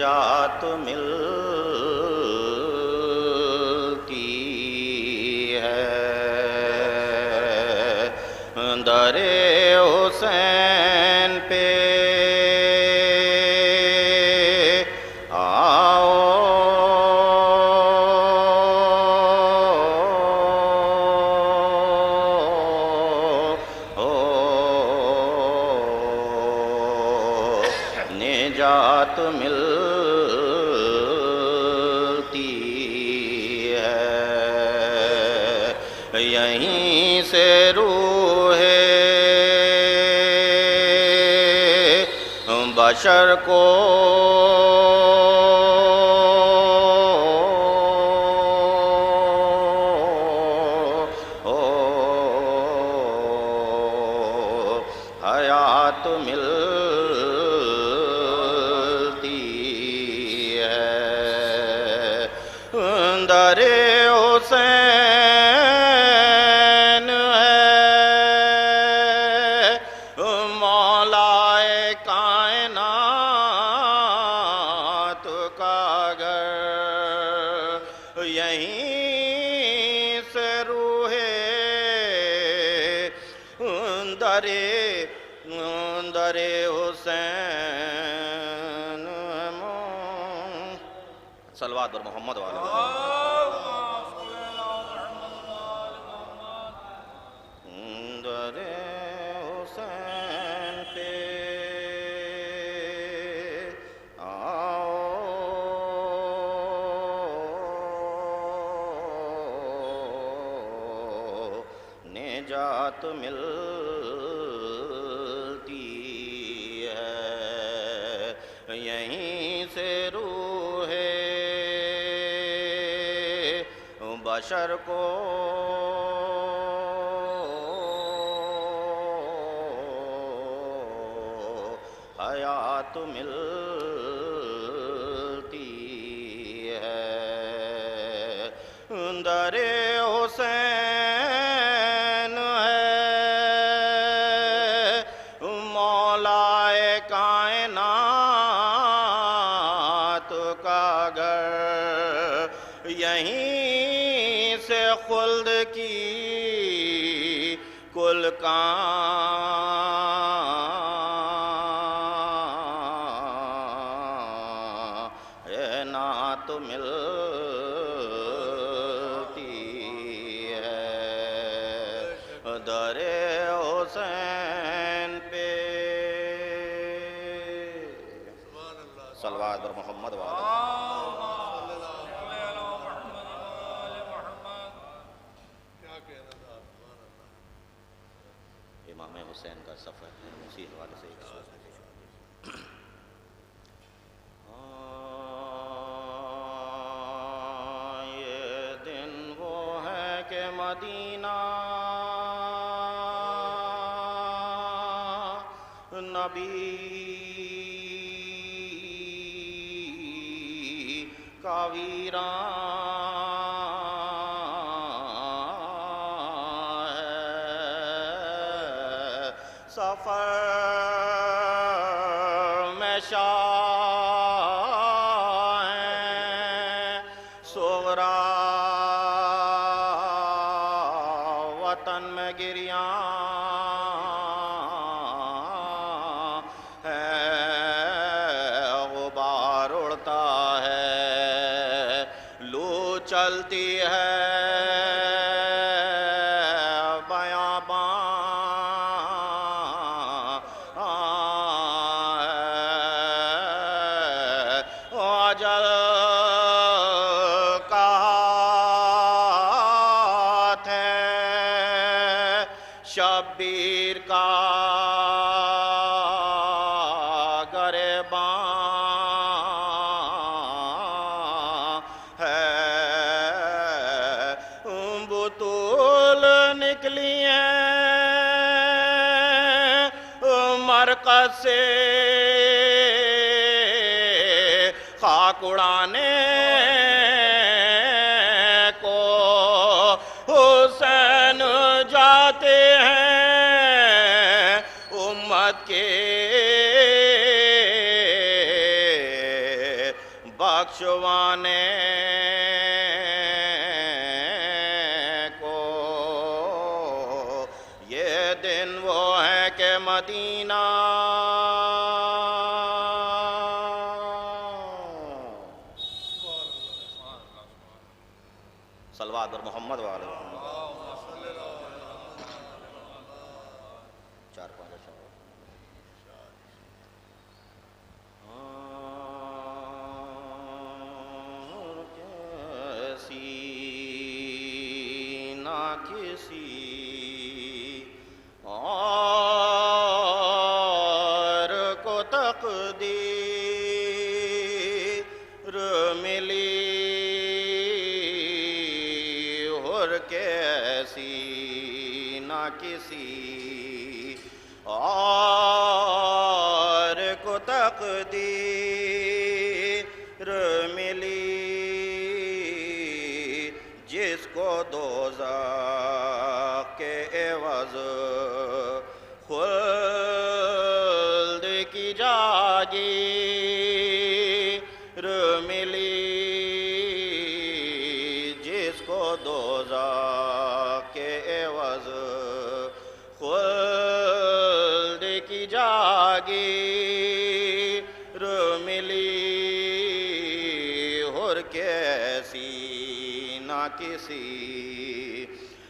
نجات ملتی ہے در حسین پہ نجات ملتی ہے یہیں سے روح بشر کو حیات ملتی ہے در حسین ہے مولا کائنات کا گھر یہیں سے روح در حسین صلوات بر محمد والا در حسین پہ آؤ نجات ملتی ہے یہیں سے روح بشر کو حیات ملتی ہے در حسین ہے مولا کائنات کا گھر یہیں سے خلد کی کل کائنات ملتی ہے در حسین پہ صلوات بر محمد والا امام حسین کا سفر ہے اسی حوالے سے ایک سوال یہ دن وہ ہے کہ مدینہ نبی کا ویران ہے سفر میں شاہ ہیں صغرا وطن میں گریاں چلتی ہے بیاباں اجل کا ہاتھ ہے شبیر کا گریباں نکلی ہیں مرکز سے خاک اڑانے کو حسین جاتے ہیں امت کے یہ دن وہ ہے کہ مدینہ صلوات پر محمد والے چار پانچ اچھا کیسی نہ کسی اور کو تقدیر ملی اور کیسی نہ کسی اور کو تقدیر ملی جس کو دوزخ کے عوض خلد کی جاگیر ملی جس کو دوزخ کے عوض خلد کی جاگیر ملی اور کیسی نہ کسی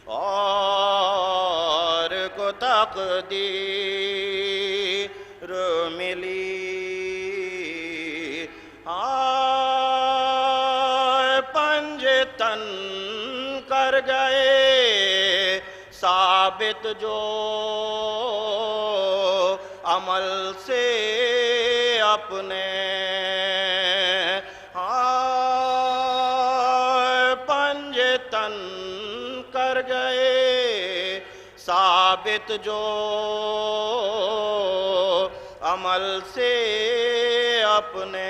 اور کو تقدیر ملی پنجے تن کر گئے ثابت جو عمل سے اپنے پنجے تن کر گئے ثابت جو عمل سے اپنے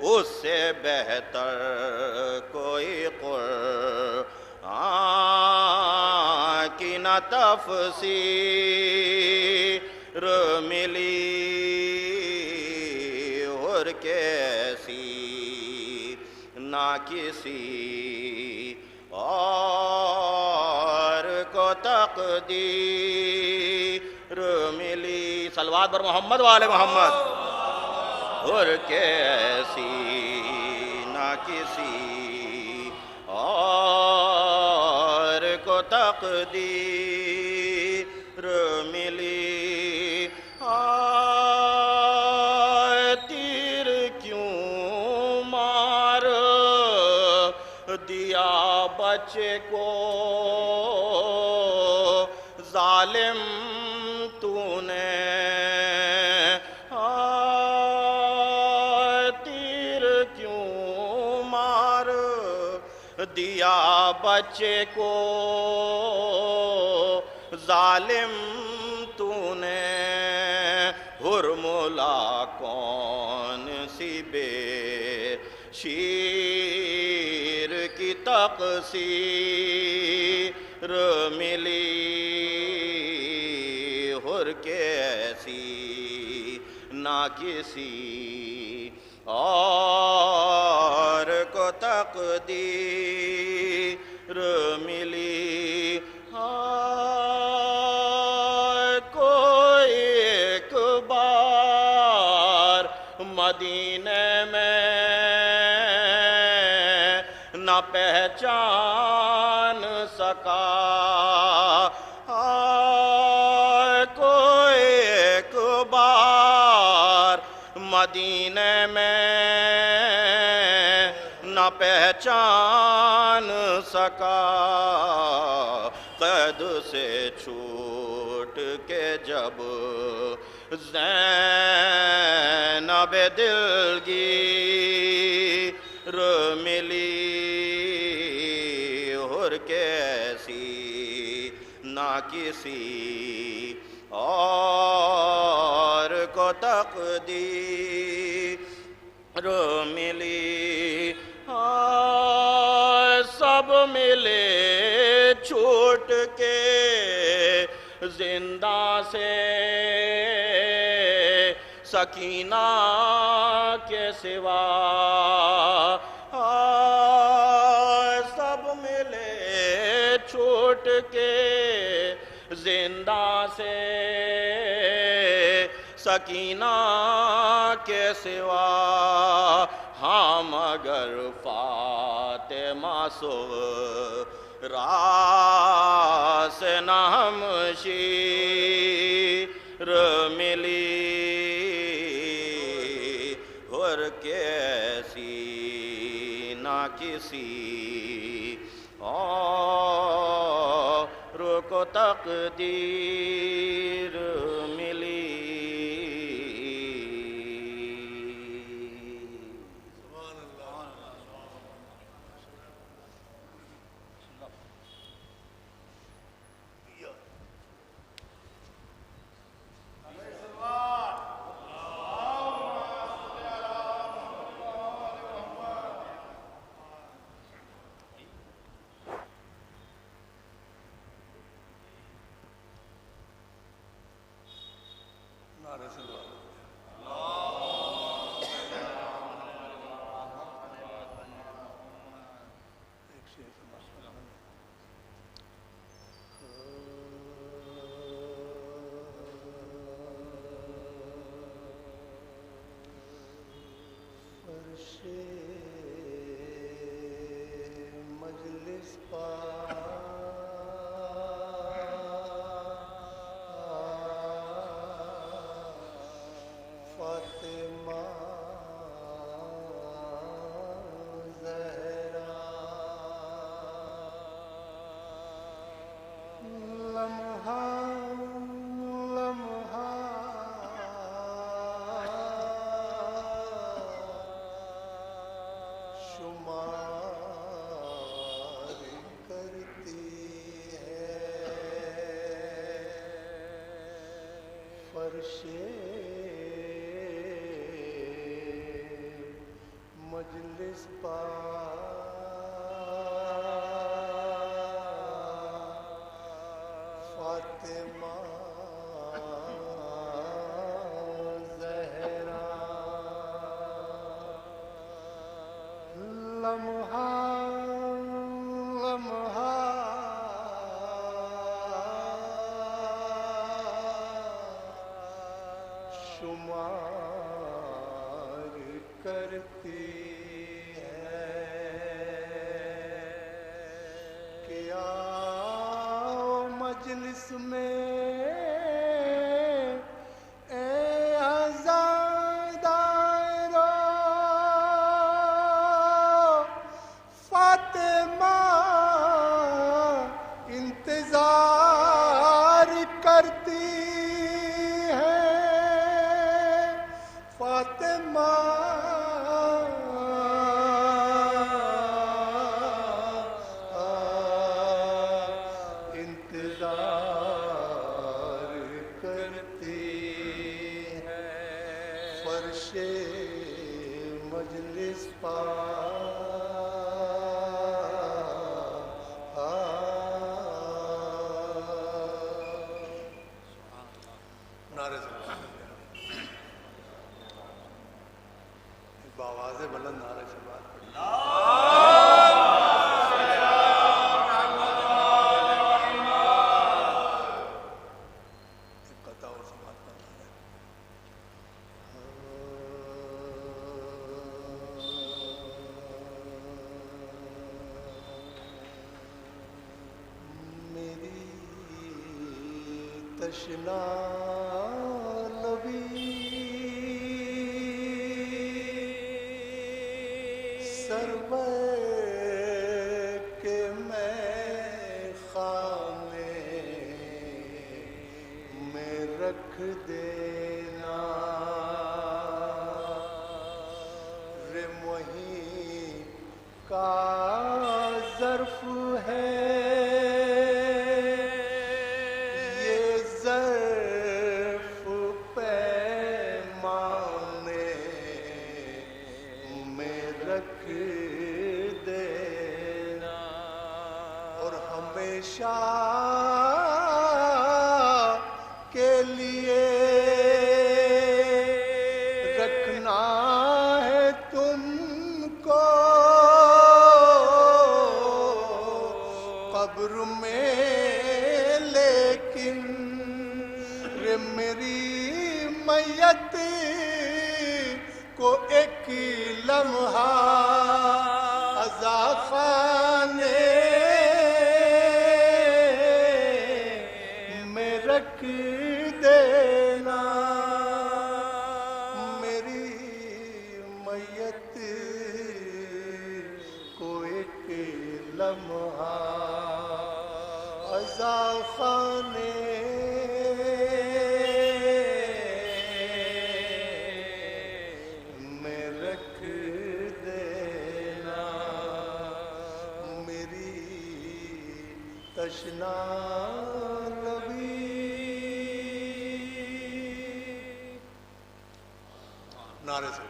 اس سے بہتر کوئی قرآن کی نہ تفسیر ملی اور کیسی نہ کسی اور کو تقدیر ملی صلوات پر محمد والے محمد اور کیسی نہ کسی اور کو تقدیر ملی تیر کیوں مار دیا بچے کو ظالم تو نے تیر کیوں مار دیا بچے کو ظالم تو نے حرملا کون سی بے شیر کی تقصیر ملی اور کیسی نہ کسی اور کو تقدیر ملی کوئی ایک بار مدینے میں نہ پہچان سکا کوئی ایک بار مدینے میں نہ پہچان سکا قید سے چھوٹ کے جب زینب دلگیر ملی اور کیسی نہ کسی اور کو تقدیر ملی سب ملے چھوٹ کے زندہ سے سکینہ کے سوا سب ملے چھوٹ کے زندہ سے سکینہ کے سوا ہاں مگر فاطمہ زہرا سے نہ ہمشیر ملی اور کیسی نہ کسی اور کو تقدیر ملی مجلس پا فاطمہ زہرا لمحہ لمحہ شمار کرتی ہے فرش مجلس پا فاطمہ زہرا لمحہ لمحہ شمار کرتی ہے کہ آؤ مجلس میں اے عزادارو فاطمہ انتظار کرتی ہے فاطمہ انتظار کرتی ہے فرش مجلس پا بآواز بلند نعرہ شباب پڑھی ایک قطع اور سماعت کرنا ہے میری تشنا لبی سرور کے میں خانے میں رکھ دینا رے وہیں کا ظرف ہے یہ ظرف پیمانے میں رکھ دینا اور ہمیشہ کے لیے رکھنا ہے تم کو میت کو ایک لمحہ عزا خانے میں رکھ دینا، میری میت کو ایک لمحہ عزا خانے میں رکھ دینا، میری تشنا لبی نعرے سے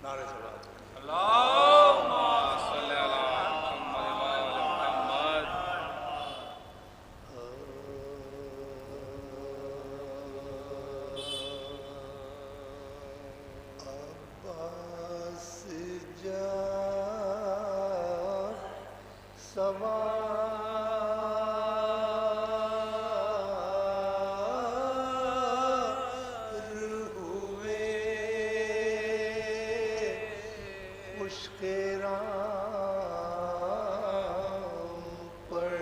نعرے سے اللہم صلی علی محمد و آل محمد۔ عباس جان سوار ہوئے عشق رام پر،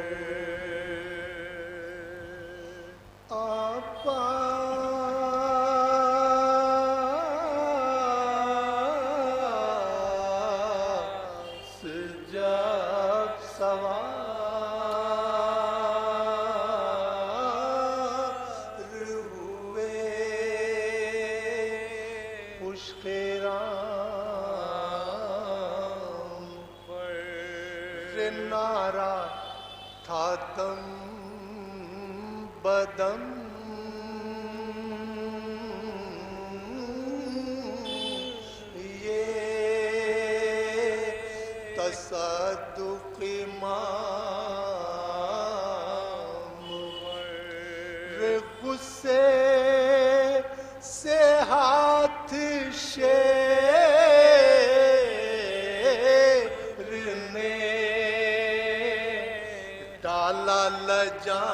عباس جب سوار ہوئے عشق رام پر، نعرہ تھا دم بدم یہ تصدق امام، غصے سے ہاتھ شیر نے ڈالا لجام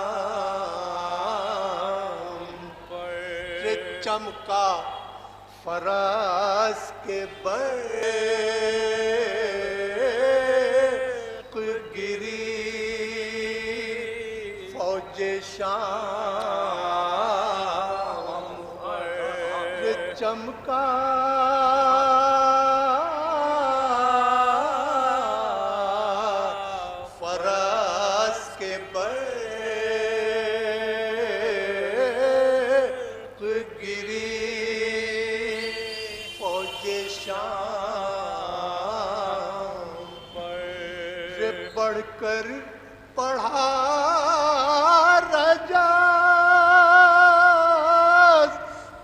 پر، چمکا فراز کے برق گری فوج شام پر، چمکا فراز کے برق گری فوج شام پر، بڑھ کر پڑھا رجاز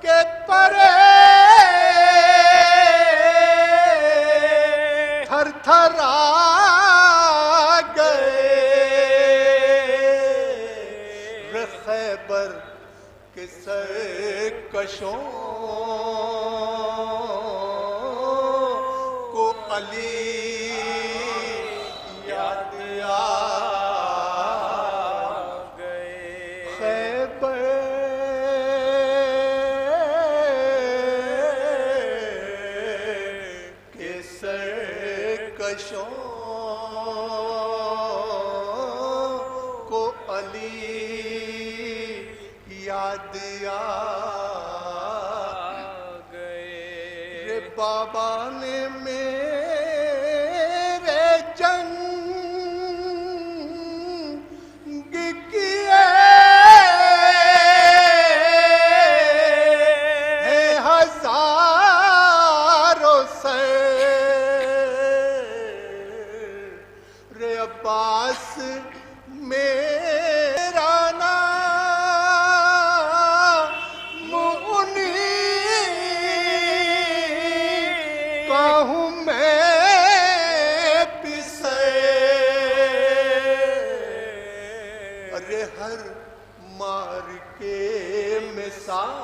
کے پرے تھر تھر آ گئے، خیبر کے سرکشوں کو علی یاد آ گئے، خیبر کے سرکشوں کو علی یاد آ گئے، بابا نے میرے جنگ کیے ہیں ہزاروں سر، عباس میرا نام انہیں کا ہوں میں پسے، ارے ہر مار کے میں ساتھ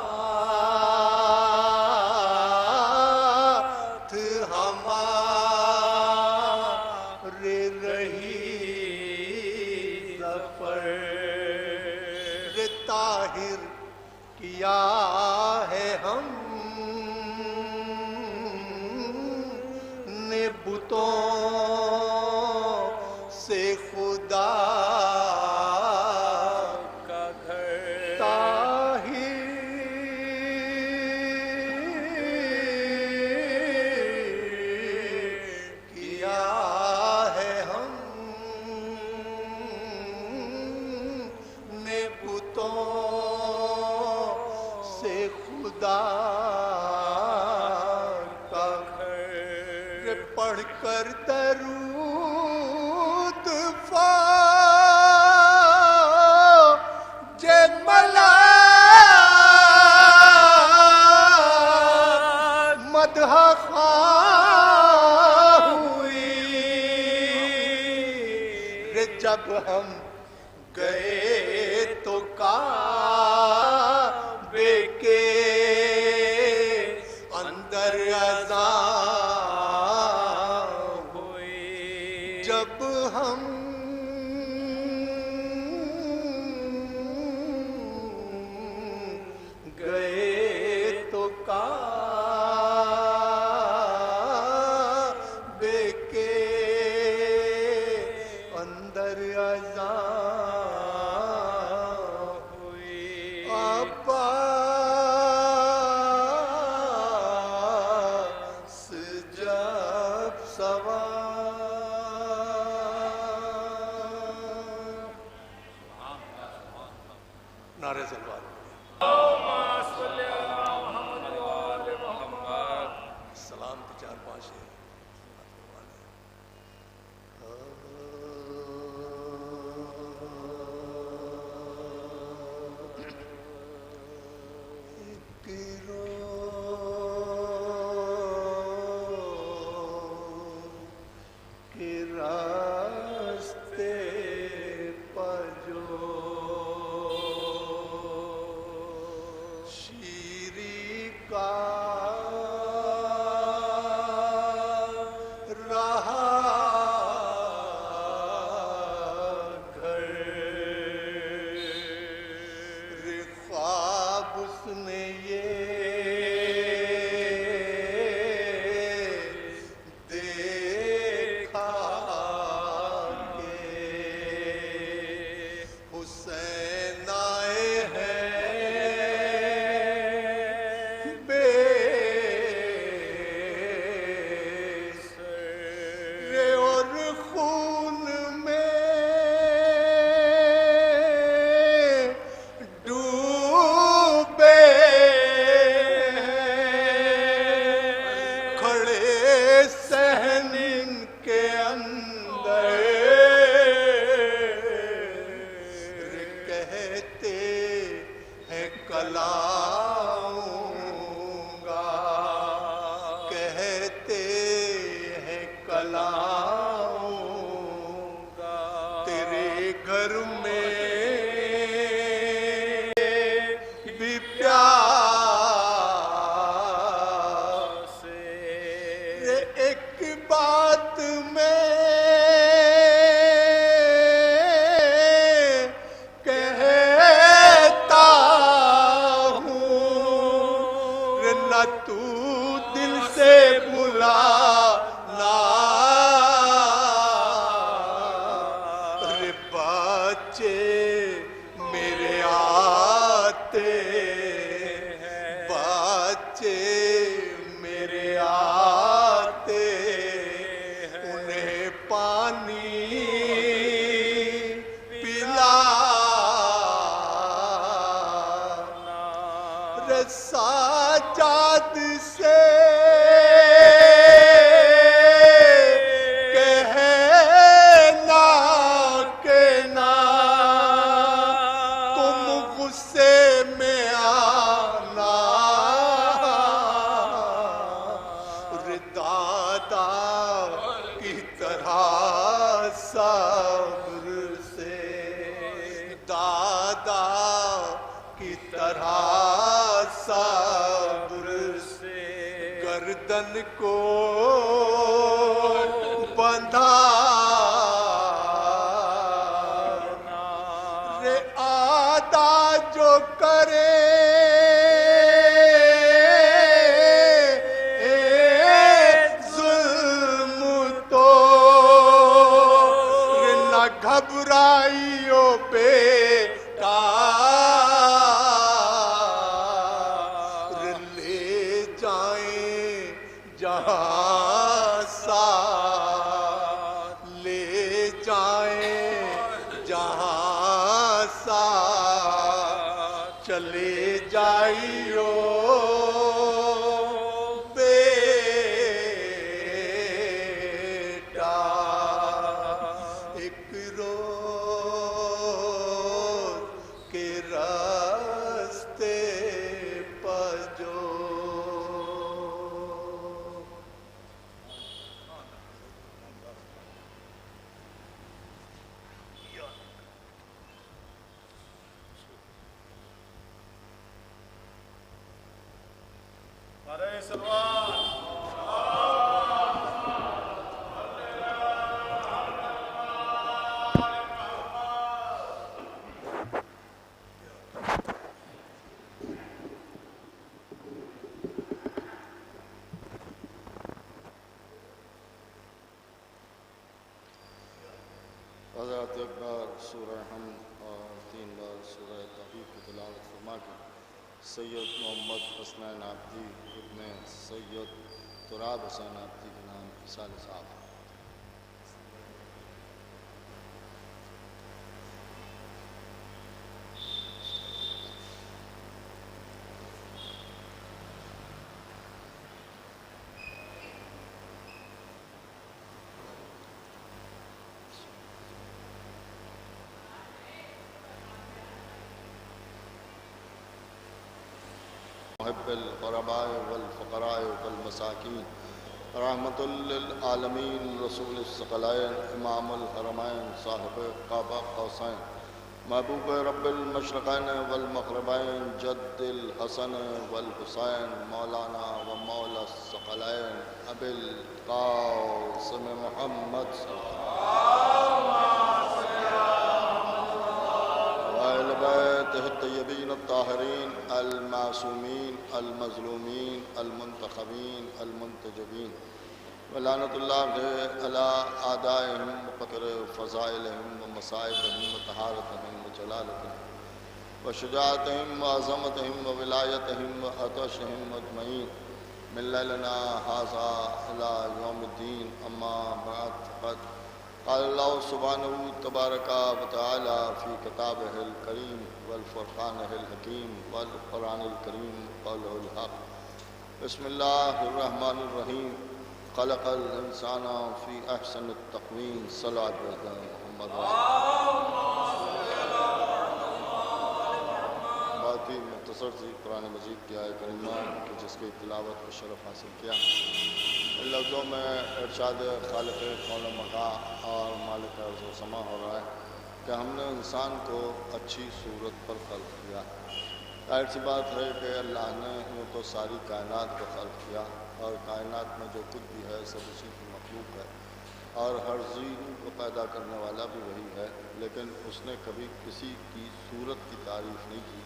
ہے ہم نے بتوں سے خدا کا گھر کیا ہے ہم نے بتوں سے خدا کا گھر پڑھ کر درود فوج ملائک مدح خواہ ہوئی جب ہم گئے تو کعبے کے اندر اذان ہوئی جب ہم گئے تو کعبے کے اندر اذان ہوئی عباس جب سوار نعرہ سلوات سلام کے 4-5 ہیں راستے پر جو شیری کا رہا گھر خواب اس نے یہ دیکھا کہ حسین آئے ہیں بے سر اور خون میں ڈوبے کھڑے صحن ان کے اندر کہتے ہیں کلاؤں گا کہتے ہیں کلاؤں گا تیرے گھر میں بھی پیاس ایک بات میں کہتا ہوں نہ تو دل سے بلانا رے بچے میرے آتے ہیں بچے میرے آتے انہیں پانی پلانا رے سجاد سے کہنا کہ نہ تم غصے میں آنا رے دادا کی طرح صبر سے دادا کی طرح صبر سے گردن کو بندھا رے آدھا جو کرے جہاں ساتھ لے جائیں، جہاں ساتھ چلے جائیو بیٹا، ایک روز کے راستے پر جو نعرہ سلوات حضرات ایک بار سورہ حمد اور 3 بار سورہ توحید کی تلاوت فرما کے سید محمد حسنین عابدی ابن سید تراب حسین عابدی کے نام اصال صاحب محب الغرباء والفقراء والمساکین رحمت للعالمین رسول الثقلین امام الحرمین صاحب قاب قوسین محبوب رب المشرقین والمغربین جد الحسن والحسین مولانا و مولا الثقلین ابی القاسم محمد صلی اہل بیتہ الطیبین الطاہرین المعصومین المظلومین المنتخبین المنتجبین ولعنت اللہ علی اعدائہم وقطر فضائلہم ومصائبہم وطہارتہم وجلالتہم وشجاعتہم وعظمتہم وولایتہم وعطشہم اجمعین من لیلنا ھذا الی یوم الدین اما بعد فقد قال اللہ سبحانہ تبارک و تعالی فی کتابہ الکریم والفرقانہ الحکیم والقرآن الکریم قولہ الحق بسم اللہ الرحمن الرحیم خلق الانسان فی احسن التقویم صلاۃ محمد بہت ہی مختصر سی قرآن مجید کی آیت کریمہ کہ جس کی تلاوت کو شرف حاصل کیا ان لفظوں میں ارشاد خالق کون و مکان اور مالک ارض و سما ہو رہا ہے کہ ہم نے انسان کو اچھی صورت پر خلق کیا. ظاہر سی بات ہے کہ اللہ نے یوں تو ساری کائنات کو خلق کیا اور کائنات میں جو کچھ بھی ہے سب اسی کی مخلوق ہے اور ہر چیز کو پیدا کرنے والا بھی وہی ہے، لیکن اس نے کبھی کسی کی صورت کی تعریف نہیں کی.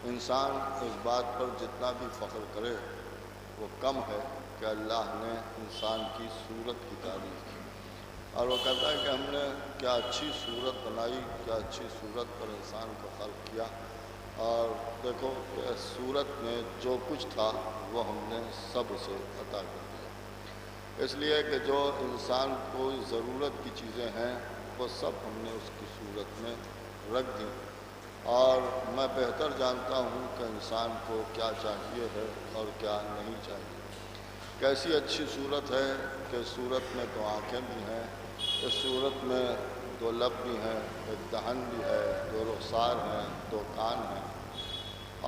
انسان اس بات پر جتنا بھی فخر کرے وہ کم ہے کہ اللہ نے انسان کی صورت کی تعریف کی اور وہ کہتا ہے کہ ہم نے کیا اچھی صورت بنائی، کیا اچھی صورت پر انسان کو خلق کیا. اور دیکھو کہ صورت میں جو کچھ تھا وہ ہم نے سب اسے عطا کر دیا، اس لیے کہ جو انسان کو ضرورت کی چیزیں ہیں وہ سب ہم نے اس کی صورت میں رکھ دیں. اور میں بہتر جانتا ہوں کہ انسان کو کیا چاہیے ہے اور کیا نہیں چاہیے. کیسی اچھی صورت ہے کہ صورت میں 2 آنکھیں بھی ہیں، اس صورت میں 2 لب بھی ہیں، 1 دہن بھی ہے، 2 رخسار ہیں، 2 کان ہیں.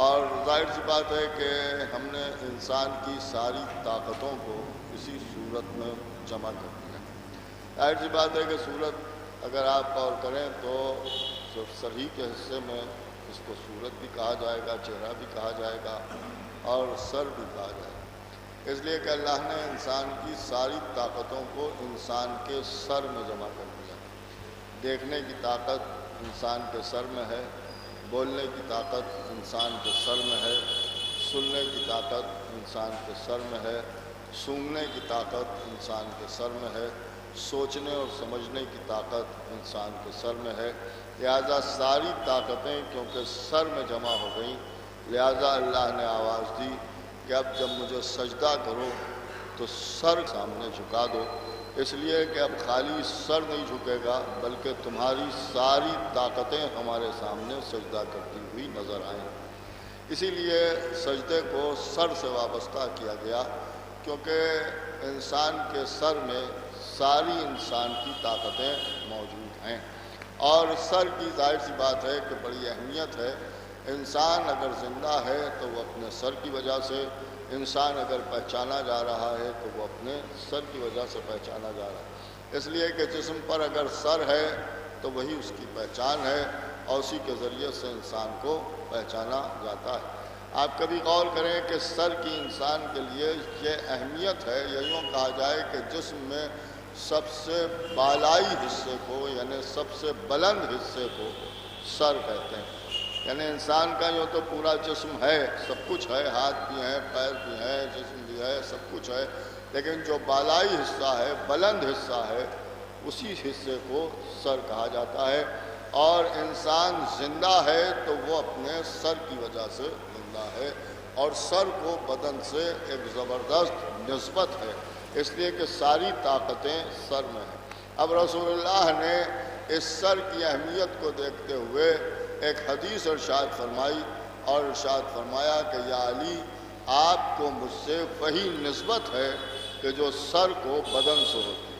اور ظاہر سی بات ہے کہ ہم نے انسان کی ساری طاقتوں کو اسی صورت میں جمع کر دیا. ظاہر سی بات ہے کہ صورت اگر آپ غور کریں تو سر ہی کے حصے میں اس کو صورت بھی کہا جائے گا، چہرہ بھی کہا جائے گا اور سر بھی کہا جائے گا، اس لیے کہ اللہ نے انسان کی ساری طاقتوں کو انسان کے سر میں جمع کر دیا. دیکھنے کی طاقت انسان کے سر میں ہے، بولنے کی طاقت انسان کے سر میں ہے، سننے کی طاقت انسان کے سر میں ہے، سونگھنے کی طاقت انسان کے سر میں ہے، سوچنے اور سمجھنے کی طاقت انسان کے سر میں ہے. لہذا ساری طاقتیں کیونکہ سر میں جمع ہو گئیں، لہذا اللہ نے آواز دی کہ اب جب مجھے سجدہ کرو تو سر سامنے جھکا دو، اس لیے کہ اب خالی سر نہیں جھکے گا بلکہ تمہاری ساری طاقتیں ہمارے سامنے سجدہ کرتی ہوئی نظر آئیں۔ اسی لیے سجدے کو سر سے وابستہ کیا گیا، کیونکہ انسان کے سر میں ساری انسان کی طاقتیں موجود ہیں، اور سر کی ظاہر سی بات ہے کہ بڑی اہمیت ہے۔ انسان اگر زندہ ہے تو وہ اپنے سر کی وجہ سے، انسان اگر پہچانا جا رہا ہے تو وہ اپنے سر کی وجہ سے پہچانا جا رہا ہے، اس لیے کہ جسم پر اگر سر ہے تو وہی اس کی پہچان ہے، اور اسی کے ذریعے سے انسان کو پہچانا جاتا ہے۔ آپ کبھی غور کریں کہ سر کی انسان کے لیے یہ اہمیت ہے، یا یوں کہا جائے کہ جسم میں سب سے بالائی حصے کو، یعنی سب سے بلند حصے کو سر کہتے ہیں۔ یعنی انسان کا یوں تو پورا جسم ہے، سب کچھ ہے، ہاتھ بھی ہیں، پیر بھی ہیں، جسم بھی ہے، سب کچھ ہے، لیکن جو بالائی حصہ ہے، بلند حصہ ہے، اسی حصے کو سر کہا جاتا ہے۔ اور انسان زندہ ہے تو وہ اپنے سر کی وجہ سے زندہ ہے، اور سر کو بدن سے ایک زبردست نسبت ہے، اس لیے کہ ساری طاقتیں سر میں ہیں۔ اب رسول اللہ نے اس سر کی اہمیت کو دیکھتے ہوئے ایک حدیث ارشاد فرمائی، اور ارشاد فرمایا کہ یا علی، آپ کو مجھ سے وہی نسبت ہے کہ جو سر کو بدن سے ہوتی ہے۔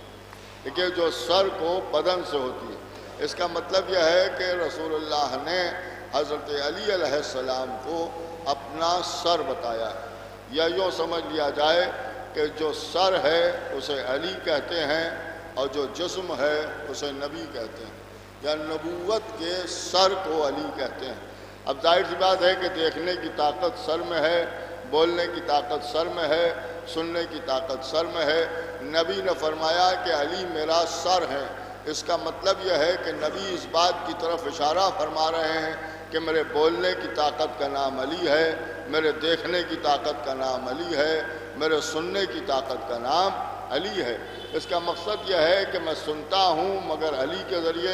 دیکھیے، جو سر کو بدن سے ہوتی ہے، اس کا مطلب یہ ہے کہ رسول اللہ نے حضرت علی علیہ السلام کو اپنا سر بتایا ہے، یا یوں سمجھ لیا جائے کہ جو سر ہے اسے علی کہتے ہیں، اور جو جسم ہے اسے نبی کہتے ہیں، یا نبوت کے سر کو علی کہتے ہیں۔ اب ظاہر سی بات ہے کہ دیکھنے کی طاقت سر میں ہے، بولنے کی طاقت سر میں ہے، سننے کی طاقت سر میں ہے۔ نبی نے فرمایا کہ علی میرا سر ہے، اس کا مطلب یہ ہے کہ نبی اس بات کی طرف اشارہ فرما رہے ہیں کہ میرے بولنے کی طاقت کا نام علی ہے، میرے دیکھنے کی طاقت کا نام علی ہے، میرے سننے کی طاقت کا نام علی ہے۔ اس کا مقصد یہ ہے کہ میں سنتا ہوں مگر علی کے ذریعے،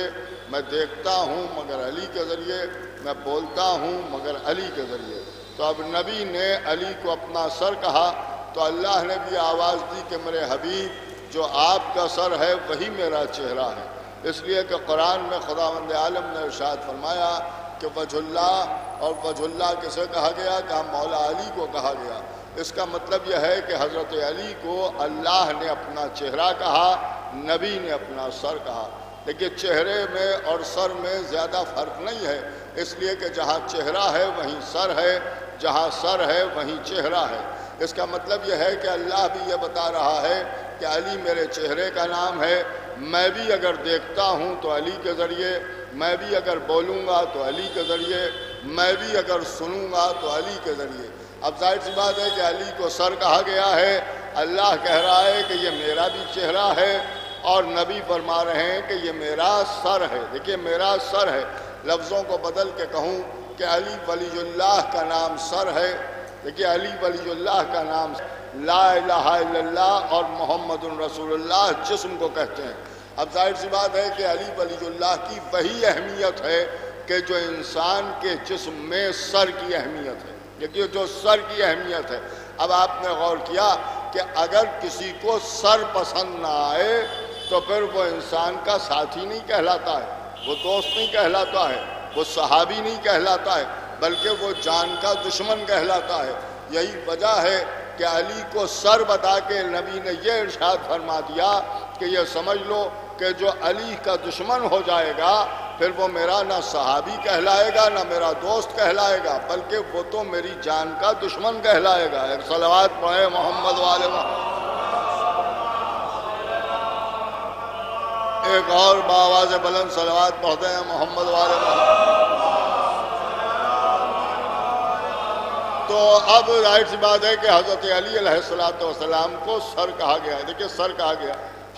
میں دیکھتا ہوں مگر علی کے ذریعے، میں بولتا ہوں مگر علی کے ذریعے۔ تو اب نبی نے علی کو اپنا سر کہا، تو اللہ نے بھی آواز دی کہ میرے حبیب، جو آپ کا سر ہے وہی میرا چہرہ ہے، اس لیے کہ قرآن میں خداوند عالم نے ارشاد فرمایا کہ وجہ اللہ، اور وجہ اللہ کسے کہا گیا؟ کہ مولا علی کو کہا گیا۔ اس کا مطلب یہ ہے کہ حضرت علی کو اللہ نے اپنا چہرہ کہا، نبی نے اپنا سر کہا۔ لیکن چہرے میں اور سر میں زیادہ فرق نہیں ہے، اس لیے کہ جہاں چہرہ ہے وہیں سر ہے، جہاں سر ہے وہیں چہرہ ہے۔ اس کا مطلب یہ ہے کہ اللہ بھی یہ بتا رہا ہے کہ علی میرے چہرے کا نام ہے، میں بھی اگر دیکھتا ہوں تو علی کے ذریعے، میں بھی اگر بولوں گا تو علی کے ذریعے، میں بھی اگر سنوں گا تو علی کے ذریعے۔ اب ظاہر سی بات ہے کہ علی کو سر کہا گیا ہے، اللہ کہہ رہا ہے کہ یہ میرا بھی چہرہ ہے، اور نبی فرما رہے ہیں کہ یہ میرا سر ہے۔ دیکھیے، میرا سر ہے، لفظوں کو بدل کے کہوں کہ علی ولی اللہ کا نام سر ہے۔ دیکھیے، علی ولی اللہ کا نام لا الہ الا اللہ اور محمد رسول اللہ جسم کو کہتے ہیں۔ اب ظاہر سی بات ہے کہ علی ولی اللہ کی وہی اہمیت ہے کہ جو انسان کے جسم میں سر کی اہمیت ہے۔ دیکھیے، جو سر کی اہمیت ہے، اب آپ نے غور کیا کہ اگر کسی کو سر پسند نہ آئے تو پھر وہ انسان کا ساتھی نہیں کہلاتا ہے، وہ دوست نہیں کہلاتا ہے، وہ صحابی نہیں کہلاتا ہے، بلکہ وہ جان کا دشمن کہلاتا ہے۔ یہی وجہ ہے کہ علی کو سر بتا کے نبی نے یہ ارشاد فرما دیا کہ یہ سمجھ لو کہ جو علی کا دشمن ہو جائے گا پھر وہ میرا نہ صحابی کہلائے گا نہ میرا دوست کہلائے گا، بلکہ وہ تو میری جان کا دشمن کہلائے گا۔ ایک صلوات پڑھیں محمد والے محمد۔ ایک اور بآواز بلند صلوات پڑھتے ہیں محمد والے محمد۔ تو اب ظاہر سی بات ہے کہ حضرت علی علیہ السلام کو سر کہا گیا ہے۔ دیکھیں، سر کہا گیا،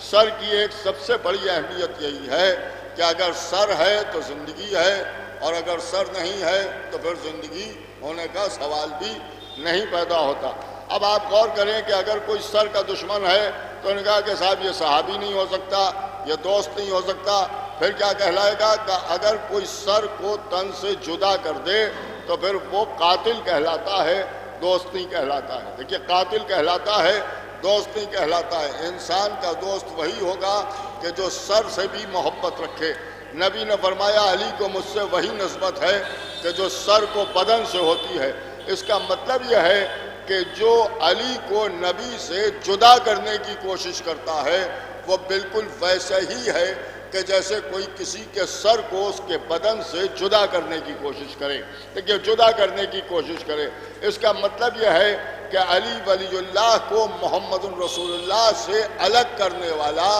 سر کی ایک سب سے بڑی اہمیت یہی ہے کہ اگر سر ہے تو زندگی ہے، اور اگر سر نہیں ہے تو پھر زندگی ہونے کا سوال بھی نہیں پیدا ہوتا۔ اب آپ غور کریں کہ اگر کوئی سر کا دشمن ہے تو انہوں نے کہا کہ صاحب یہ صحابی نہیں ہو سکتا، یہ دوست نہیں ہو سکتا، پھر کیا کہلائے گا؟ کہ اگر کوئی سر کو تن سے جدا کر دے تو پھر وہ قاتل کہلاتا ہے، دوست نہیں کہلاتا ہے۔ دیکھیے، قاتل کہلاتا ہے دوست نہیں کہلاتا ہے۔ انسان کا دوست وہی ہوگا کہ جو سر سے بھی محبت رکھے۔ نبی نے فرمایا علی کو مجھ سے وہی نسبت ہے کہ جو سر کو بدن سے ہوتی ہے۔ اس کا مطلب یہ ہے کہ جو علی کو نبی سے جدا کرنے کی کوشش کرتا ہے وہ بالکل ویسے ہی ہے کہ جیسے کوئی کسی کے سر کو اس کے بدن سے جدا کرنے کی کوشش کرے، کہ جدا کرنے کی کوشش کرے۔ اس کا مطلب یہ ہے کہ علی ولی اللہ کو محمد رسول اللہ سے الگ کرنے والا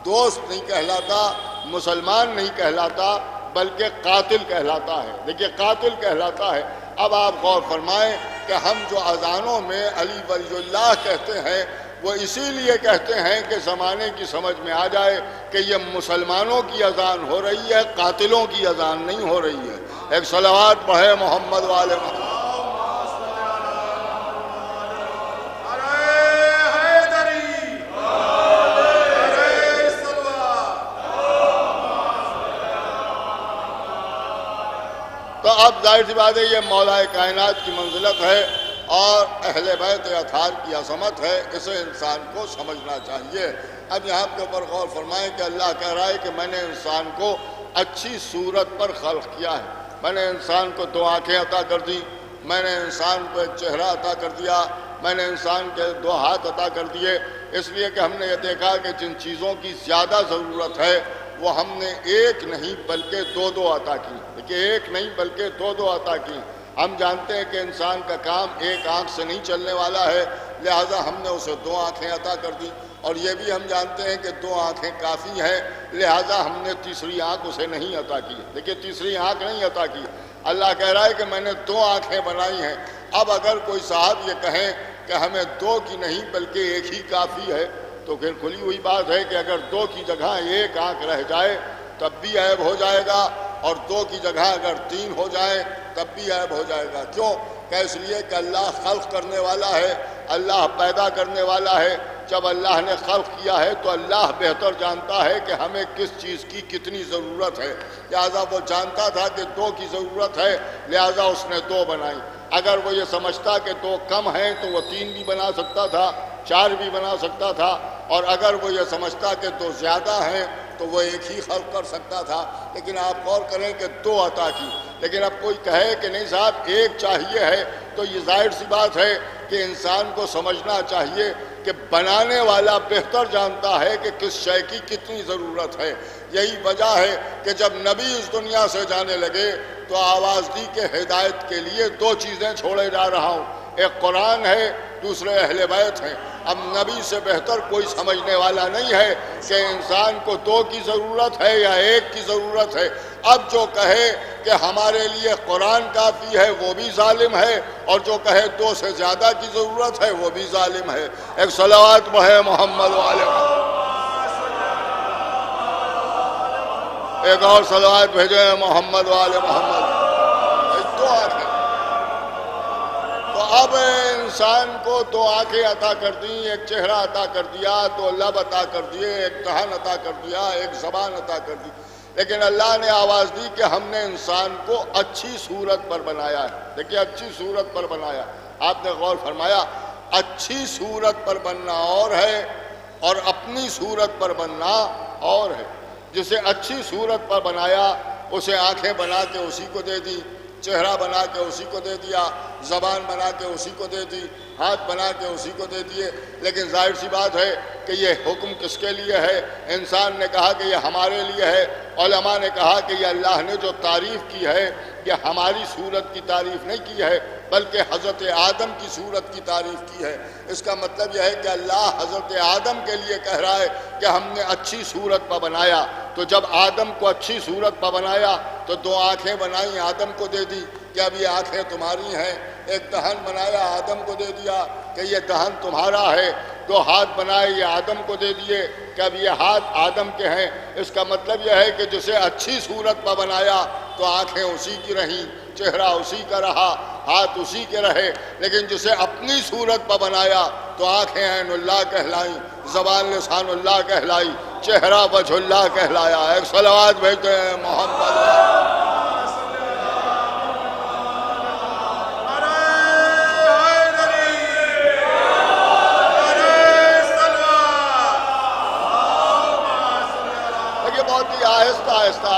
دوست نہیں کہلاتا، مسلمان نہیں کہلاتا، بلکہ قاتل کہلاتا ہے۔ دیکھیے قاتل کہلاتا ہے۔ اب آپ غور فرمائیں کہ ہم جو اذانوں میں علی ولی اللہ کہتے ہیں وہ اسی لیے کہتے ہیں کہ زمانے کی سمجھ میں آ جائے کہ یہ مسلمانوں کی اذان ہو رہی ہے، قاتلوں کی اذان نہیں ہو رہی ہے۔ ایک صلوات پڑھے محمد والے محمد۔ تو اب ظاہر سی بات ہے یہ مولا کائنات کی منزلت ہے اور اہل بیت اطہار کی عظمت ہے، اسے انسان کو سمجھنا چاہیے۔ اب یہاں کے اوپر غور فرمائیں کہ اللہ کہہ رہا ہے کہ میں نے انسان کو اچھی صورت پر خلق کیا ہے۔ میں نے انسان کو 2 آنکھیں عطا کر دی، میں نے انسان کو ایک چہرہ عطا کر دیا، میں نے انسان کے 2 ہاتھ عطا کر دیے، اس لیے کہ ہم نے یہ دیکھا کہ جن چیزوں کی زیادہ ضرورت ہے وہ ہم نے ایک نہیں بلکہ 2 عطا کی۔ دیکھیے ایک نہیں بلکہ 2 عطا کی۔ ہم جانتے ہیں کہ انسان کا کام ایک آنکھ سے نہیں چلنے والا ہے، لہٰذا ہم نے اسے 2 آنکھیں عطا کر دی، اور یہ بھی ہم جانتے ہیں کہ 2 آنکھیں کافی ہیں، لہٰذا ہم نے تیسری آنکھ اسے نہیں عطا کی۔ دیکھیے تیسری آنکھ نہیں عطا کی۔ اللہ کہہ رہا ہے کہ میں نے 2 آنکھیں بنائی ہیں۔ اب اگر کوئی صاحب یہ کہیں کہ ہمیں 2 کی نہیں بلکہ ایک ہی کافی ہے تو پھر کھلی ہوئی بات ہے کہ اگر 2 کی جگہ ایک آنکھ رہ جائے تب بھی عیب ہو جائے گا، اور 2 کی جگہ اگر 3 ہو جائے تب بھی عیب ہو جائے گا۔ کیوں؟ کہ اس لیے کہ اللہ خلق کرنے والا ہے، اللہ پیدا کرنے والا ہے۔ جب اللہ نے خلق کیا ہے تو اللہ بہتر جانتا ہے کہ ہمیں کس چیز کی کتنی ضرورت ہے، لہٰذا وہ جانتا تھا کہ 2 کی ضرورت ہے، لہٰذا اس نے 2 بنائی۔ اگر وہ یہ سمجھتا کہ 2 کم ہیں تو وہ 3 بھی بنا سکتا تھا، 4 بھی بنا سکتا تھا، اور اگر وہ یہ سمجھتا کہ 2 زیادہ ہیں تو وہ ایک ہی خلق کر سکتا تھا۔ لیکن آپ غور کریں کہ 2 عطا کی۔ لیکن اب کوئی کہے کہ نہیں صاحب ایک چاہیے ہے، تو یہ ظاہر سی بات ہے کہ انسان کو سمجھنا چاہیے کہ بنانے والا بہتر جانتا ہے کہ کس شے کی کتنی ضرورت ہے۔ یہی وجہ ہے کہ جب نبی اس دنیا سے جانے لگے تو آواز دی کہ ہدایت کے لیے 2 چیزیں چھوڑے جا رہا ہوں، ایک قرآن ہے، دوسرے اہل بیت ہیں۔ اب نبی سے بہتر کوئی سمجھنے والا نہیں ہے کہ انسان کو 2 کی ضرورت ہے یا 1 کی ضرورت ہے۔ اب جو کہے کہ ہمارے لیے قرآن کافی ہے وہ بھی ظالم ہے، اور جو کہے 2 سے زیادہ کی ضرورت ہے وہ بھی ظالم ہے۔ ایک صلوات پڑھے محمد والے، ایک اور صلوات بھیجے محمد والے محمد۔ 2 آنکھیں۔ تو اب انسان کو 2 آنکھیں عطا کر دیں، ایک چہرہ عطا کر دیا، 2 لب عطا کر دیے، ایک دہن عطا کر دیا، ایک زبان عطا کر دی۔ لیکن اللہ نے آواز دی کہ ہم نے انسان کو اچھی صورت پر بنایا ہے۔ دیکھیے اچھی صورت پر بنایا۔ آپ نے غور فرمایا اچھی صورت پر بننا اور ہے اور اپنی صورت پر بننا اور ہے۔ جسے اچھی صورت پر بنایا اسے آنکھیں بنا کے اسی کو دے دی، چہرہ بنا کے اسی کو دے دیا، زبان بنا کے اسی کو دے دی، ہاتھ بنا کے اسی کو دے دیے۔ لیکن ظاہر سی بات ہے کہ یہ حکم کس کے لیے ہے؟ انسان نے کہا کہ یہ ہمارے لیے ہے، علماء نے کہا کہ یہ اللہ نے جو تعریف کی ہے یہ ہماری صورت کی تعریف نہیں کی ہے بلکہ حضرت آدم کی صورت کی تعریف کی ہے۔ اس کا مطلب یہ ہے کہ اللہ حضرت آدم کے لیے کہہ رہا ہے کہ ہم نے اچھی صورت پر بنایا۔ تو جب آدم کو اچھی صورت پر بنایا تو 2 آنکھیں بنائیں، آدم کو دے دی کہ اب یہ آنکھیں تمہاری ہیں، ایک دہن بنایا آدم کو دے دیا کہ یہ دہن تمہارا ہے، 2 ہاتھ بنائے یہ آدم کو دے دیے کہ اب یہ ہاتھ آدم کے ہیں۔ اس کا مطلب یہ ہے کہ جسے اچھی صورت پر بنایا تو آنکھیں اسی کی رہیں، چہرہ اسی کا رہا، ہاتھ اسی کے رہے، لیکن جسے اپنی صورت پر بنایا تو آنکھیں عین اللہ کہلائیں، زبان لسان اللہ کہلائی، چہرہ وجہ اللہ کہلایا۔ ایک صلوات بھیجتے ہیں محمد۔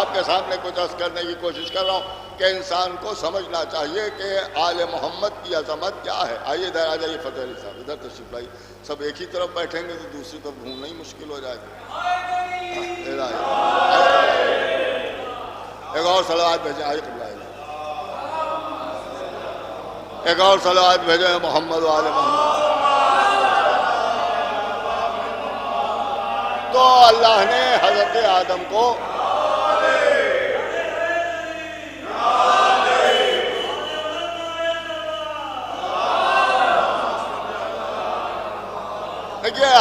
آپ کے سامنے کچھ عرض کرنے کی کوشش کر رہا ہوں کہ انسان کو سمجھنا چاہیے کہ آل محمد کی عظمت کیا ہے. آئیے ادھر آ جائیے فتح علی صاحب, ادھر تشریف لائیے. سب ایک ہی. بیٹھیں گے تو دوسری طرف ڈھونڈنا ہی مشکل ہو جائے گا. ایک اور صلوات بھیجیں. آئیے قبلہ ایک اور صلوات بھیجیں محمد و آل محمد. تو اللہ نے حضرت آدم کو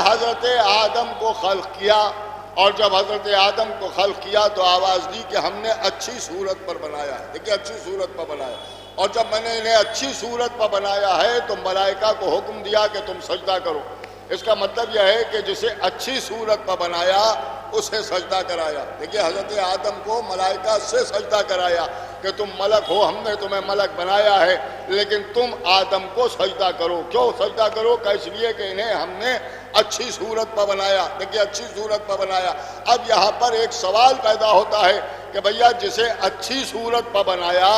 حضرت آدم کو خلق کیا, اور جب حضرت آدم کو خلق کیا تو آواز دی کہ ہم نے اچھی صورت پر بنایا ہے. دیکھیے اچھی صورت پر بنایا, اور جب میں نے انہیں اچھی صورت پر بنایا ہے تو ملائکہ کو حکم دیا کہ تم سجدہ کرو. اس کا مطلب یہ ہے کہ جسے اچھی صورت پر بنایا اسے سجدہ کرایا. دیکھیے حضرت آدم کو ملائکہ سے سجدہ کرایا کہ تم ملک ہو, ہم نے تمہیں ملک بنایا ہے, لیکن تم آدم کو سجدہ کرو. کیوں سجدہ کرو؟ کہ اس لیے کہ انہیں ہم نے اچھی صورت پر بنایا. دیکھیے اچھی صورت پر بنایا. اب یہاں پر ایک سوال پیدا ہوتا ہے کہ بھیا جسے اچھی صورت پر بنایا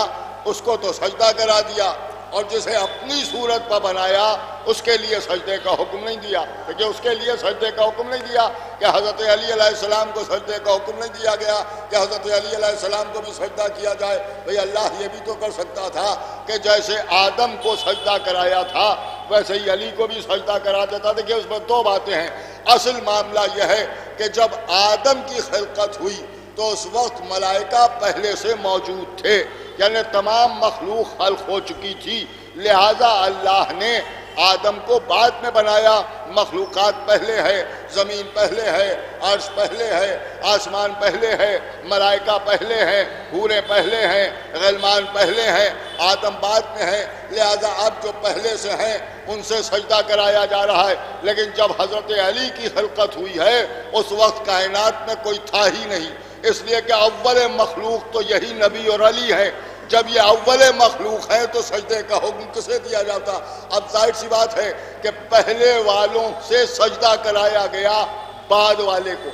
اس کو تو سجدہ کرا دیا, اور جسے اپنی صورت پر بنایا اس کے لیے سجدے کا حکم نہیں دیا. دیکھیے اس کے لیے سجدے کا حکم نہیں دیا کہ حضرت علی علیہ السلام کو سجدے کا حکم نہیں دیا گیا کہ حضرت علی علیہ السلام کو بھی سجدہ کیا جائے. بھئی اللہ یہ بھی تو کر سکتا تھا کہ جیسے آدم کو سجدہ کرایا تھا ویسے ہی علی کو بھی سجدہ کرا دیتا. دیکھیے اس میں دو باتیں ہیں. اصل معاملہ یہ ہے کہ جب آدم کی خلقت ہوئی تو اس وقت ملائکہ پہلے سے موجود تھے, یعنی تمام مخلوق خلق ہو چکی تھی. لہذا اللہ نے آدم کو بعد میں بنایا. مخلوقات پہلے ہے, زمین پہلے ہے, عرش پہلے ہے, آسمان پہلے ہے, ملائکہ پہلے ہیں, حوریں پہلے ہیں, غلمان پہلے ہیں, آدم بعد میں ہے. لہذا اب جو پہلے سے ہیں ان سے سجدہ کرایا جا رہا ہے. لیکن جب حضرت علی کی خلقت ہوئی ہے اس وقت کائنات میں کوئی تھا ہی نہیں, اس لیے کہ اول مخلوق تو یہی نبی اور علی ہے. جب یہ اول مخلوق ہے تو سجدے کا حکم کسے دیا جاتا؟ اب ظاہر سی بات ہے کہ پہلے والوں سے سجدہ کرایا گیا بعد والے کو.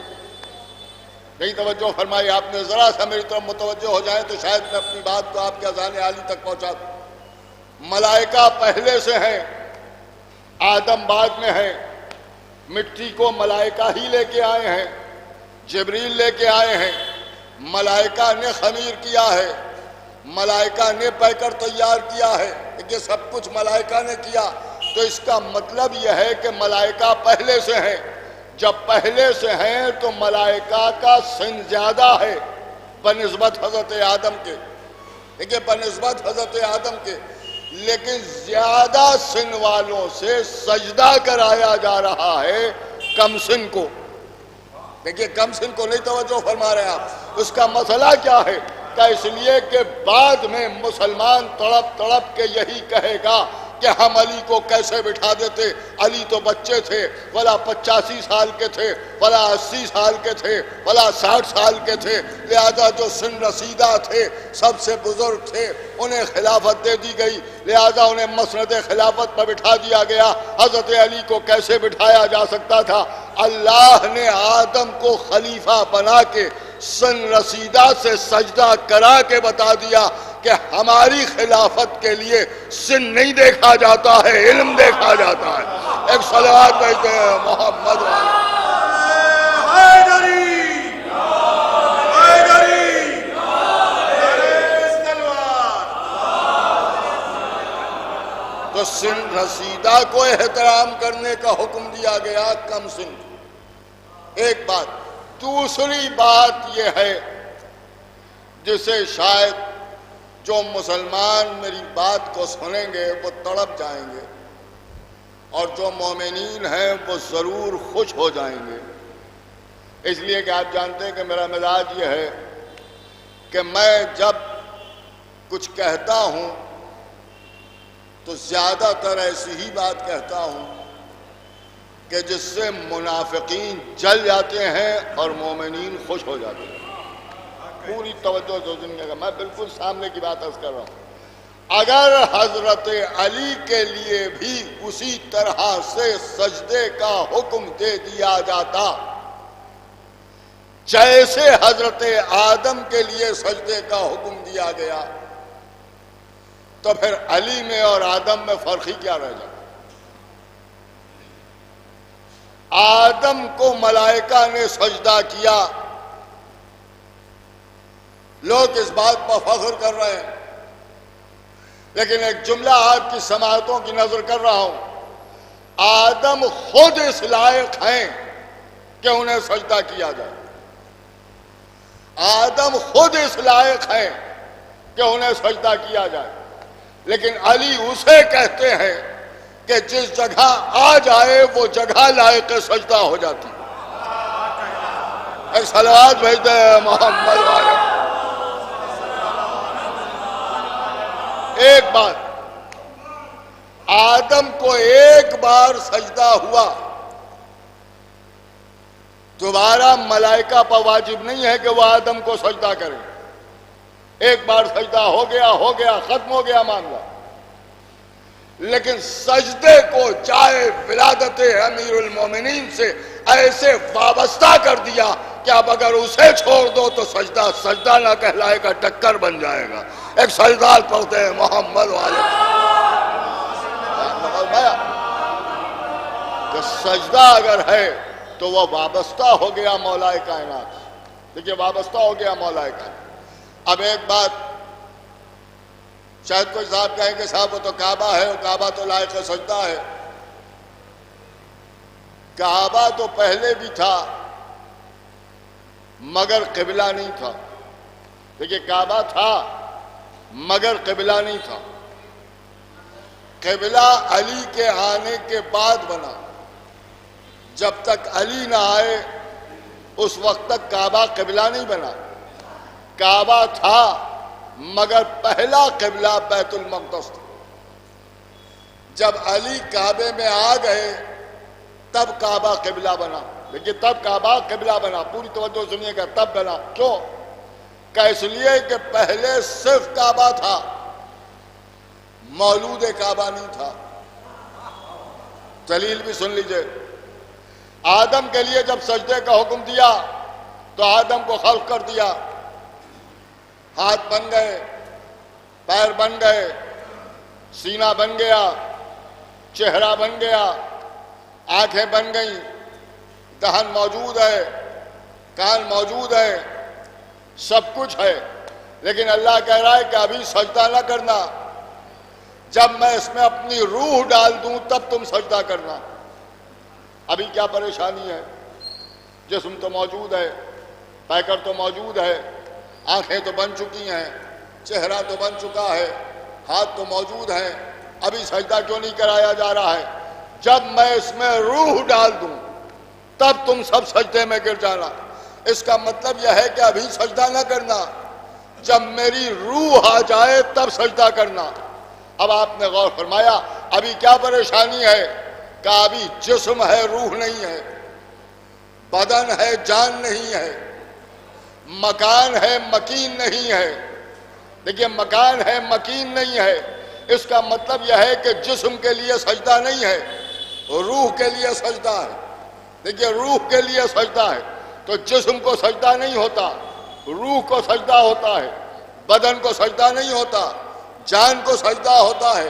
نہیں توجہ فرمائی آپ نے, ذرا سا میری طرف متوجہ ہو جائیں تو شاید میں اپنی بات کو آپ کے اذان عالی تک پہنچا دوں. ملائکہ پہلے سے ہیں, آدم بعد میں ہے. مٹی کو ملائکہ ہی لے کے آئے ہیں, جبریل لے کے آئے ہیں. ملائکہ نے خمیر کیا ہے, ملائکہ نے پہ کر تیار کیا ہے. یہ سب کچھ ملائکہ نے کیا. تو اس کا مطلب یہ ہے کہ ملائکہ پہلے سے ہیں. جب پہلے سے ہیں تو ملائکہ کا سن زیادہ ہے بنسبت حضرت آدم کے. دیکھیے بنسبت حضرت آدم کے, لیکن زیادہ سن والوں سے سجدہ کرایا جا رہا ہے کم سن کو. دیکھیے کم سن کو نہیں توجہ فرما رہے آپ. اس کا مسئلہ کیا ہے؟ کہ اس لیے کہ بعد میں مسلمان تڑپ تڑپ کے یہی کہے گا کہ ہم علی کو کیسے بٹھا دیتے, علی تو بچے تھے, بلا 85 سال کے تھے, بلا 80 سال کے تھے, بلا 60 سال کے تھے. لہذا جو سن رسیدہ تھے, سب سے بزرگ تھے, انہیں خلافت دے دی گئی. لہذا انہیں مسند خلافت پر بٹھا دیا گیا. حضرت علی کو کیسے بٹھایا جا سکتا تھا؟ اللہ نے آدم کو خلیفہ بنا کے سن رسیدہ سے سجدہ کرا کے بتا دیا کہ ہماری خلافت کے لیے سن نہیں دیکھا جاتا ہے, علم دیکھا جاتا ہے. ایک صلوات بھیجتے ہیں محمد. تو سن رسیدہ کو احترام کرنے کا حکم دیا گیا کم سن. ایک بات. دوسری بات یہ ہے جسے شاید جو مسلمان میری بات کو سنیں گے وہ تڑپ جائیں گے, اور جو مومنین ہیں وہ ضرور خوش ہو جائیں گے. اس لیے کہ آپ جانتے ہیں کہ میرا مزاج یہ ہے کہ میں جب کچھ کہتا ہوں تو زیادہ تر ایسی ہی بات کہتا ہوں کہ جس سے منافقین جل جاتے ہیں اور مومنین خوش ہو جاتے ہیں. پوری توجہ جو دنیا کا, میں بالکل سامنے کی بات عرض کر رہا ہوں. اگر حضرت علی کے لیے بھی اسی طرح سے سجدے کا حکم دے دیا جاتا جیسے حضرت آدم کے لیے سجدے کا حکم دیا گیا تو پھر علی میں اور آدم میں فرق ہی کیا رہ جاتا؟ آدم کو ملائکہ نے سجدہ کیا، لوگ اس بات پر فخر کر رہے ہیں، لیکن ایک جملہ آپ کی سماعتوں کی نظر کر رہا ہوں، آدم خود اس لائق ہیں کہ انہیں سجدہ کیا جائے، آدم خود اس لائق ہیں کہ انہیں سجدہ کیا جائے، لیکن علی اسے کہتے ہیں کہ جس جگہ آ جائے وہ جگہ لائق سجدہ ہو جاتی۔ ایک صلوات بھیج دے محمد والے۔ ایک بات، آدم کو ایک بار سجدہ ہوا، دوبارہ ملائکہ پر واجب نہیں ہے کہ وہ آدم کو سجدہ کرے، ایک بار سجدہ ہو گیا ختم ہو گیا معاملہ، لیکن سجدے کو چاہے ولادت امیر المومنین سے ایسے وابستہ کر دیا کہ اب اگر اسے چھوڑ دو تو سجدہ نہ کہلائے گا، ٹکر بن جائے گا۔ ایک سجدہ پڑھتے ہیں محمد والے کہ سجدہ اگر ہے تو وہ وابستہ ہو گیا مولا کائنات، دیکھیے وابستہ ہو گیا مولا کائنات۔ اب ایک بات، شاید کوئی صاحب کہیں کہ صاحب وہ تو کعبہ ہے، وہ کعبہ تو لائق سجدہ ہے۔ کعبہ تو پہلے بھی تھا مگر قبلہ نہیں تھا، دیکھیے کعبہ تھا مگر قبلہ نہیں تھا، قبلہ علی کے آنے کے بعد بنا، جب تک علی نہ آئے اس وقت تک کعبہ قبلہ نہیں بنا، کعبہ تھا مگر پہلا قبلہ بیت المقدس تھا۔ جب علی کعبے میں آ گئے تب کعبہ قبلہ بنا، لیکن تب کعبہ قبلہ بنا، پوری توجہ سنیے گا، تب بنا کیوں؟ کہ اس لیے کہ پہلے صرف کعبہ تھا، مولود کعبہ نہیں تھا۔ دلیل بھی سن لیجئے، آدم کے لیے جب سجدے کا حکم دیا تو آدم کو خلق کر دیا، ہاتھ بن گئے، پیر بن گئے، سینہ بن گیا، چہرہ بن گیا، آنکھیں بن گئیں، دہن موجود ہے، کان موجود ہے، سب کچھ ہے، لیکن اللہ کہہ رہا ہے کہ ابھی سجدہ نہ کرنا، جب میں اس میں اپنی روح ڈال دوں تب تم سجدہ کرنا۔ ابھی کیا پریشانی ہے؟ جسم تو موجود ہے، پیکر تو موجود ہے، آنکھیں تو بن چکی ہیں، چہرہ تو بن چکا ہے، ہاتھ تو موجود ہیں، ابھی سجدہ کیوں نہیں کرایا جا رہا ہے؟ جب میں اس میں روح ڈال دوں تب تم سب سجدے میں گر جانا۔ اس کا مطلب یہ ہے کہ ابھی سجدہ نہ کرنا، جب میری روح آ جائے تب سجدہ کرنا۔ اب آپ نے غور فرمایا ابھی کیا پریشانی ہے کہ ابھی جسم ہے روح نہیں ہے، بدن ہے جان نہیں ہے، مکان ہے مکین نہیں ہے۔ دیکھیے مکان ہے مکین نہیں ہے، اس کا مطلب یہ ہے کہ جسم کے لیے سجدہ نہیں ہے، روح کے لیے سجدہ ہے۔ دیکھیے روح کے لیے سجدہ ہے تو جسم کو سجدہ نہیں ہوتا، روح کو سجدہ ہوتا ہے، بدن کو سجدہ نہیں ہوتا، جان کو سجدہ ہوتا ہے،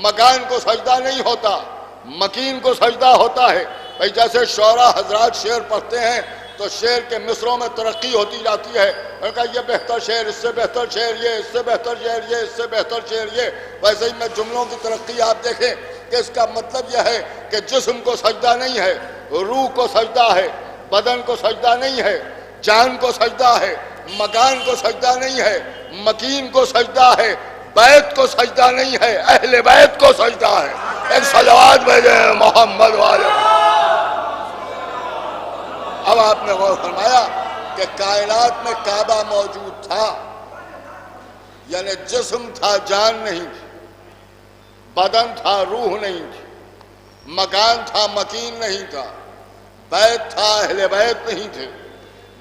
مکان کو سجدہ نہیں ہوتا، مکین کو سجدہ ہوتا ہے۔ بھئی جیسے شعراء حضرات شعر پڑھتے ہیں تو شعر کے مصروں میں ترقی ہوتی جاتی ہے، انہوں نے کہا یہ بہتر شعر، اس سے بہتر شعر یہ، اس سے بہتر شعر یہ، اس سے بہتر شعر یہ۔ ویسے ہی میں جملوں کی ترقی آپ دیکھیں کہ اس کا مطلب یہ ہے کہ جسم کو سجدہ نہیں ہے، روح کو سجدہ ہے، بدن کو سجدہ نہیں ہے، جان کو سجدہ ہے، مکان کو سجدہ نہیں ہے، مکین کو سجدہ ہے، بیت کو سجدہ نہیں ہے، اہل بیت کو سجدہ ہے۔ ایک صلوات بھیجے محمد والے۔ اب آپ نے غور فرمایا کہ کائنات میں کعبہ موجود تھا، یعنی جسم تھا جان نہیں تھی، بدن تھا روح نہیں تھی، مکان تھا مکین نہیں تھا، بیت تھا اہل بیت نہیں تھے۔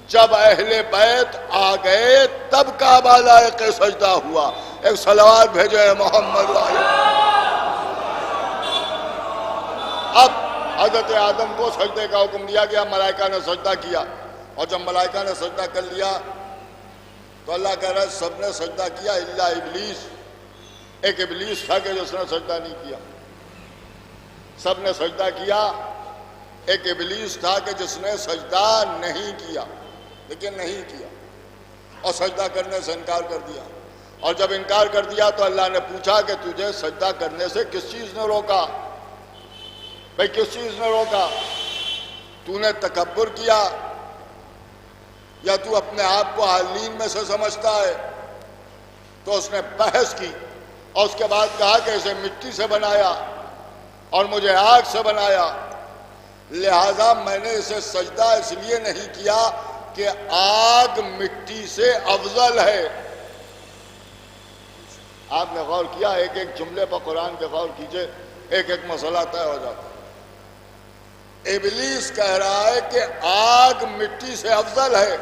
جب اہل بیت آ گئے تب کعبہ لائق سجدہ ہوا۔ ایک صلوات بھیجے محمد والے۔ اب حضرت آدم کو سجدے کا حکم دیا گیا، ملائکہ نے سجدہ کیا، اور جب ملائکہ نے سجدہ کر لیا تو اللہ کہہ رہا ہے سب نے سجدہ کیا الا ابلیس. ایک ابلیس تھا کہ جس نے سجدہ نہیں کیا. سب نے سجدہ کیا، ایک ابلیس تھا کہ جس نے سجدہ نہیں کیا، لیکن نہیں کیا اور سجدہ کرنے سے انکار کر دیا. اور جب انکار کر دیا تو اللہ نے پوچھا کہ تجھے سجدہ کرنے سے کس چیز نے روکا؟ بھئی کس چیز نے روکا؟ تو نے تکبر کیا یا تو اپنے آپ کو عالین میں سے سمجھتا ہے؟ تو اس نے بحث کی اور اس کے بعد کہا کہ اسے مٹی سے بنایا اور مجھے آگ سے بنایا، لہذا میں نے اسے سجدہ اس لیے نہیں کیا کہ آگ مٹی سے افضل ہے. آپ نے غور کیا؟ ایک ایک جملے پر قرآن کے غور کیجئے، ایک ایک مسئلہ طے ہو جاتا ہے. ابلیس کہہ رہا ہے کہ آگ مٹی سے افضل ہے،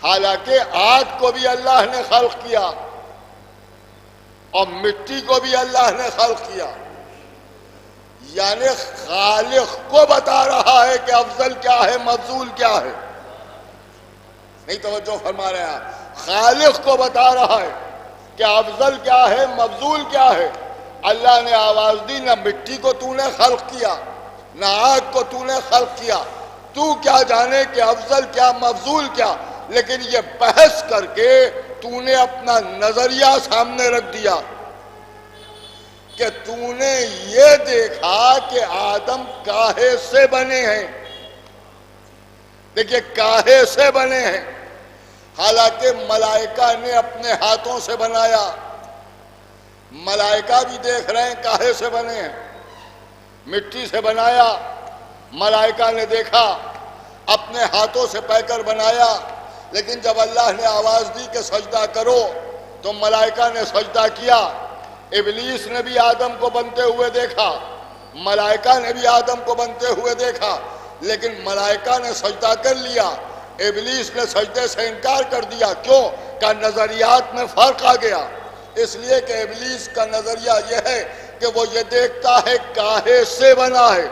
حالانکہ آگ کو بھی اللہ نے خلق کیا اور مٹی کو بھی اللہ نے خلق کیا. یعنی خالق کو بتا رہا ہے کہ افضل کیا ہے، مفضول کیا ہے. نہیں توجہ فرما رہے ہیں آپ؟ خالق کو بتا رہا ہے کہ افضل کیا ہے، مفضول کیا ہے. اللہ نے آواز دی، نہ مٹی کو تو نے خلق کیا نہ آگ کو تو نے خلق کیا، تو کیا جانے کہ افضل کیا مفضول کیا. لیکن یہ بحث کر کے تو نے اپنا نظریہ سامنے رکھ دیا کہ تو نے یہ دیکھا کہ آدم کاہے سے بنے ہیں. دیکھیے کاہے سے بنے ہیں، حالانکہ ملائکہ نے اپنے ہاتھوں سے بنایا. ملائکہ بھی دیکھ رہے ہیں کاہے سے بنے ہیں. مٹی سے بنایا، ملائکہ نے دیکھا اپنے ہاتھوں سے پیکر بنایا. لیکن جب اللہ نے آواز دی کہ سجدہ کرو تو ملائکہ نے سجدہ کیا. ابلیس نے بھی آدم کو بنتے ہوئے دیکھا، ملائکہ نے بھی آدم کو بنتے ہوئے دیکھا، لیکن ملائکہ نے سجدہ کر لیا، ابلیس نے سجدے سے انکار کر دیا. کیوں؟ کہ نظریات میں فرق آ گیا. اس لیے کہ ابلیس کا نظریہ یہ ہے کہ وہ یہ دیکھتا ہے کاہے سے بنا ہے،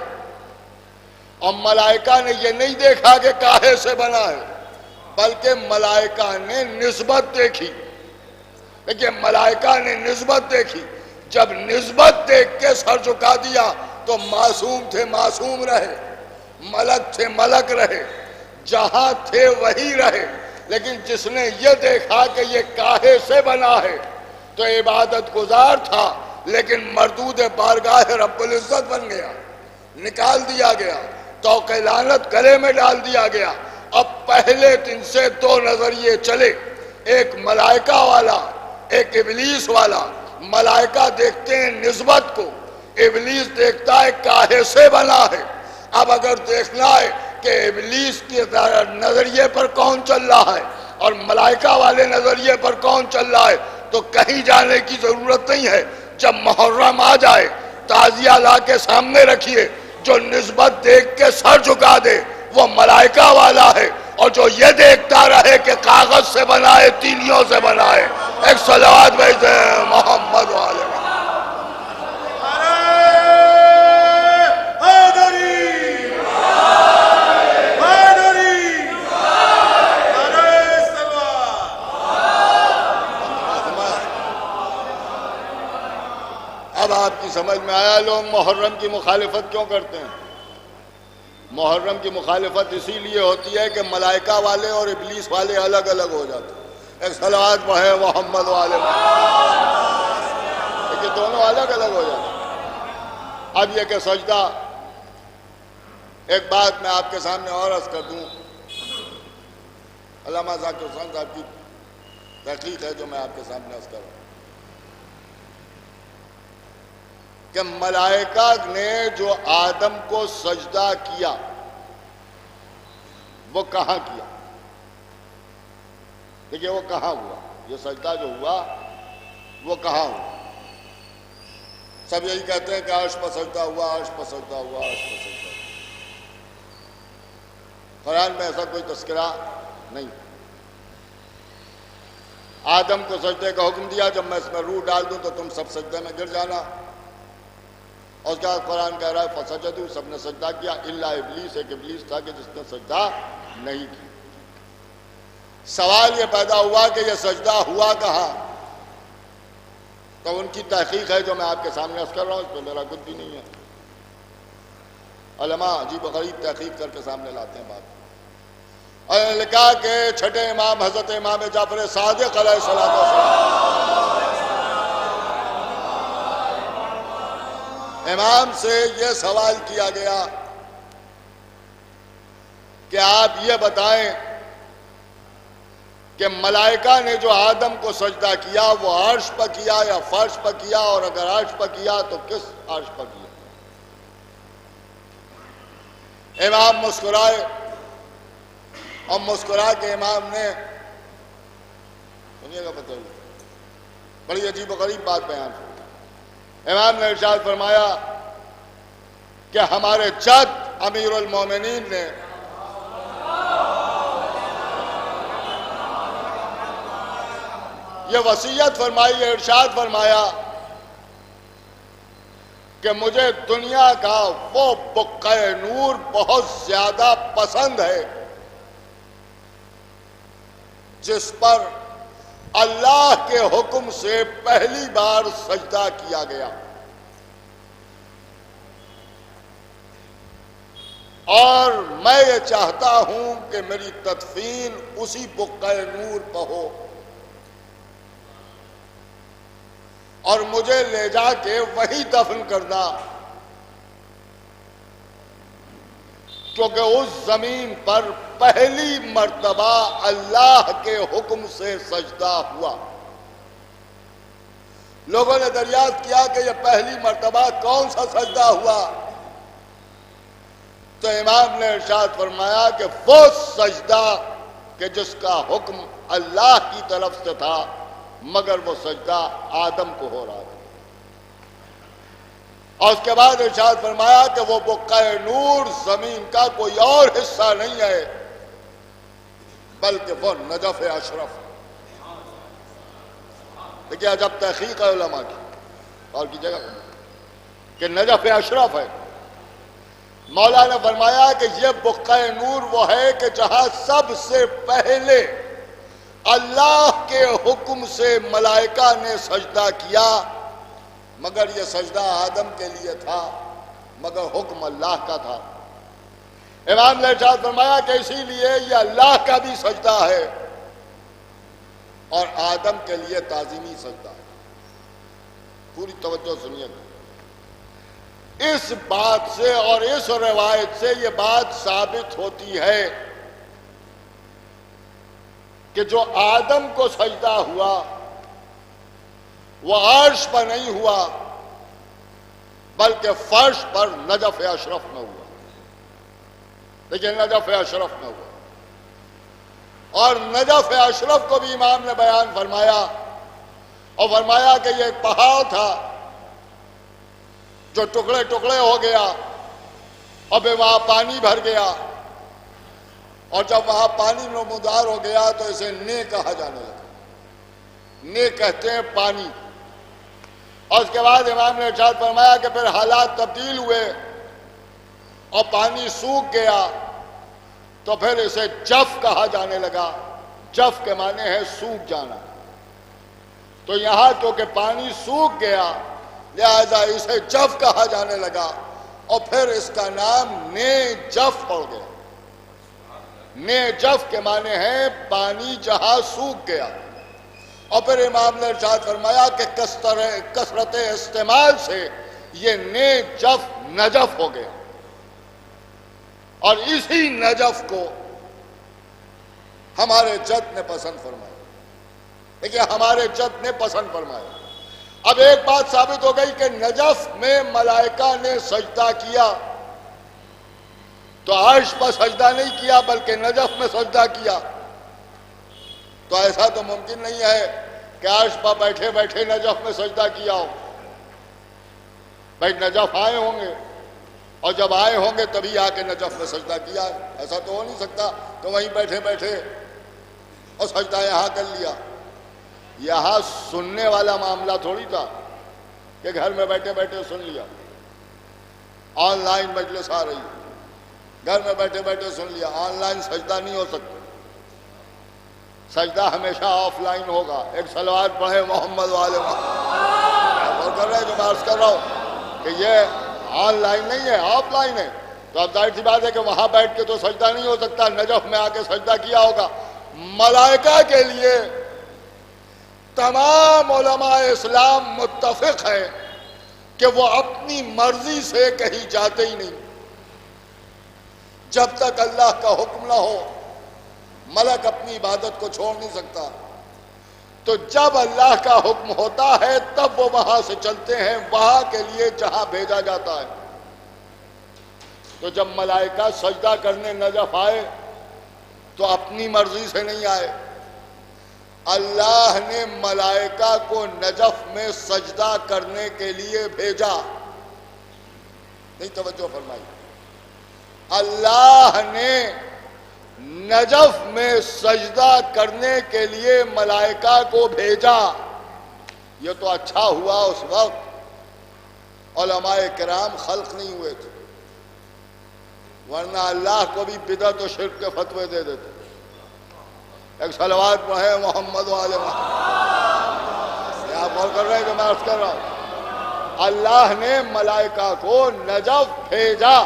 اور ملائکہ نے یہ نہیں دیکھا کہ کاہے سے بنا ہے، بلکہ ملائکہ نے نسبت دیکھی. دیکھیے ملائکہ نے نسبت دیکھی، جب نسبت دیکھ کے سر جھکا دیا تو معصوم تھے معصوم رہے، ملک تھے ملک رہے، جہاں تھے وہی رہے. لیکن جس نے یہ دیکھا کہ یہ کاہے سے بنا ہے تو عبادت گزار تھا، لیکن مردود بارگاہ رب العزت بن گیا، نکال دیا گیا، توق لعنت گلے میں ڈال دیا گیا. اب پہلے دن سے دو نظریے چلے، ایک ملائکہ والا ایک ابلیس والا. ملائکہ دیکھتے ہیں نسبت کو، ابلیس دیکھتا ہے کاہے سے بنا ہے. اب اگر دیکھنا ہے کہ ابلیس کے نظریے پر کون چل رہا ہے اور ملائکہ والے نظریے پر کون چل رہا ہے تو کہیں جانے کی ضرورت نہیں ہے. جب محرم آ جائے تعزیہ لا کے سامنے رکھیے، جو نسبت دیکھ کے سر جھکا دے وہ ملائکہ والا ہے، اور جو یہ دیکھتا رہے کہ کاغذ سے بنا ہے تیلیوں سے بنا ہے. ایک صلوات بھیجتے ہیں محمد والے. اب آپ کی سمجھ میں آیا لوگ محرم کی مخالفت کیوں کرتے ہیں. محرم کی مخالفت اسی لیے ہوتی ہے کہ ملائکہ والے اور ابلیس والے الگ الگ ہو جاتے ہیں. ایک صلوات ہے محمد والے، لیکن دونوں الگ الگ ہو جاتے ہیں. اب یہ کہ سجدہ، ایک بات میں آپ کے سامنے اور عرض کر دوں. علامہ ذاکر حسین صاحب کی تحقیق ہے جو میں آپ کے سامنے عرض کر رہا ہوں کہ ملائکہ نے جو آدم کو سجدہ کیا وہ کہاں کیا؟ دیکھیے وہ کہاں ہوا، یہ سجدہ جو ہوا وہ کہاں ہوا؟ سب یہی کہتے ہیں کہ عرش پر سجدہ ہوا، عرش پر سجدہ ہوا، عرش پر سجدہ ہوا. قرآن میں ایسا کوئی تذکرہ نہیں. آدم کو سجدے کا حکم دیا، جب میں اس میں روح ڈال دوں تو تم سب سجدے میں گر جانا. اور اس کے بعد قرآن کہہ رہا ہے فسجدوا، سب نے سجدہ کیا الا ابلیس، ایک ابلیس تھا کہ جس نے سجدہ نہیں کی۔ سوال یہ پیدا ہوا کہ یہ سجدہ ہوا کہاں؟ تو ان کی تحقیق ہے جو میں آپ کے سامنے عرض کر رہا ہوں، اس پہ میرا کچھ بھی نہیں ہے۔ علماء عجیب و غریب تحقیق کر کے سامنے لاتے ہیں بات۔ اور نے لکھا کہ چھٹے امام حضرت امام جعفر صادق علیہ السلام، امام سے یہ سوال کیا گیا کہ آپ یہ بتائیں کہ ملائکہ نے جو آدم کو سجدہ کیا وہ عرش پر کیا یا فرش پر کیا، اور اگر عرش پر کیا تو کس عرش پر کیا؟ امام مسکرائے، اور مسکرا کے امام نے سنیے گا پتہ بڑی عجیب و غریب بات بیان کی۔ امام نے ارشاد فرمایا کہ ہمارے جد امیر المومنین نے یہ وصیت فرمائی، یہ ارشاد فرمایا کہ مجھے دنیا کا وہ بقعہ نور بہت زیادہ پسند ہے جس پر اللہ کے حکم سے پہلی بار سجدہ کیا گیا، اور میں یہ چاہتا ہوں کہ میری تدفین اسی بقعہ نور پر ہو، اور مجھے لے جا کے وہی دفن کرنا، کیونکہ اس زمین پر پہلی مرتبہ اللہ کے حکم سے سجدہ ہوا۔ لوگوں نے دریافت کیا کہ یہ پہلی مرتبہ کون سا سجدہ ہوا؟ تو امام نے ارشاد فرمایا کہ وہ سجدہ کہ جس کا حکم اللہ کی طرف سے تھا، مگر وہ سجدہ آدم کو ہو رہا تھا۔ اور اس کے بعد ارشاد فرمایا کہ وہ بقعہ نور زمین کا کوئی اور حصہ نہیں ہے بلکہ وہ نجف اشرف۔ دیکھیے جب تحقیق ہے علماء کی اور کی جگہ کہ نجف اشرف ہے، مولا نے فرمایا کہ یہ بقعہ نور وہ ہے کہ جہاں سب سے پہلے اللہ کے حکم سے ملائکہ نے سجدہ کیا، مگر یہ سجدہ آدم کے لیے تھا، مگر حکم اللہ کا تھا۔ امام نے ارشاد فرمایا کہ اسی لیے یہ اللہ کا بھی سجدہ ہے اور آدم کے لیے تعظیمی سجدہ ہے۔ پوری توجہ سنیے گا، اس بات سے اور اس روایت سے یہ بات ثابت ہوتی ہے کہ جو آدم کو سجدہ ہوا وہ عرش پر نہیں ہوا بلکہ فرش پر نجف اشرف میں ہوا۔ لیکن نجف اشرف میں ہوا، اور نجف اشرف کو بھی امام نے بیان فرمایا، اور فرمایا کہ یہ ایک پہاڑ تھا جو ٹکڑے ٹکڑے ہو گیا، اور پھر وہاں پانی بھر گیا، اور جب وہاں پانی نمودار ہو گیا تو اسے نے کہا جانے لگا۔ نے کہتے ہیں پانی۔ اور اس کے بعد امام نے ارشاد فرمایا کہ پھر حالات تبدیل ہوئے اور پانی سوکھ گیا، تو پھر اسے جف کہا جانے لگا۔ جف کے معنی ہے سوکھ جانا۔ تو یہاں کیونکہ پانی سوکھ گیا لہذا اسے جف کہا جانے لگا، اور پھر اس کا نام نے جف پڑ گیا۔ نے جف کے معنی ہے پانی جہاں سوکھ گیا۔ اور پھر امام نے ارشاد فرمایا کہ کثرت استعمال سے یہ نے جف نجف ہو گیا، اور اسی نجف کو ہمارے جد نے پسند فرمایا۔ دیکھیے ہمارے جد نے پسند فرمایا۔ اب ایک بات ثابت ہو گئی کہ نجف میں ملائکہ نے سجدہ کیا، تو عرش پر سجدہ نہیں کیا بلکہ نجف میں سجدہ کیا۔ تو ایسا تو ممکن نہیں ہے کہ عرش پر بیٹھے بیٹھے نجف میں سجدہ کیا ہو۔ بھائی نجف آئے ہوں گے، اور جب آئے ہوں گے تبھی آ کے نجف میں سجدہ کیا ہے۔ ایسا تو ہو نہیں سکتا کہ وہیں بیٹھے بیٹھے اور سجدہ یہاں کر لیا۔ یہاں سننے والا معاملہ تھوڑی تھا کہ گھر میں بیٹھے بیٹھے سن لیا۔ آن لائن مجلس آ رہی ہے، گھر میں بیٹھے بیٹھے سن لیا، آن لائن سجدہ نہیں ہو سکتا، سجدہ ہمیشہ آف لائن ہوگا۔ ایک صلوات پڑھے محمد والے اور کر رہے جو میں عرض کر رہا ہوں کہ یہ آن لائن نہیں ہے، آف لائن ہے، تو اب ظاہر سی بات ہے کہ وہاں بیٹھ کے تو سجدہ نہیں ہو سکتا، نجف میں آ کے سجدہ کیا ہوگا۔ ملائکہ کے لیے تمام علماء اسلام متفق ہے کہ وہ اپنی مرضی سے کہیں جاتے ہی نہیں، جب تک اللہ کا حکم نہ ہو ملک اپنی عبادت کو چھوڑ نہیں سکتا۔ تو جب اللہ کا حکم ہوتا ہے تب وہ وہاں سے چلتے ہیں وہاں کے لیے جہاں بھیجا جاتا ہے۔ تو جب ملائکہ سجدہ کرنے نجف آئے تو اپنی مرضی سے نہیں آئے، اللہ نے ملائکہ کو نجف میں سجدہ کرنے کے لیے بھیجا۔ نہیں توجہ فرمائی، اللہ نے نجف میں سجدہ کرنے کے لیے ملائکہ کو بھیجا۔ یہ تو اچھا ہوا اس وقت علماء کرام خلق نہیں ہوئے تھے، ورنہ اللہ کو بھی بدعت و شرک کے فتوے دے دیتے۔ ایک صلوات پڑھے محمد والے آپ اور کر رہے ہیں کہ میں عرض کر رہا ہوں، اللہ نے ملائکہ کو نجف بھیجا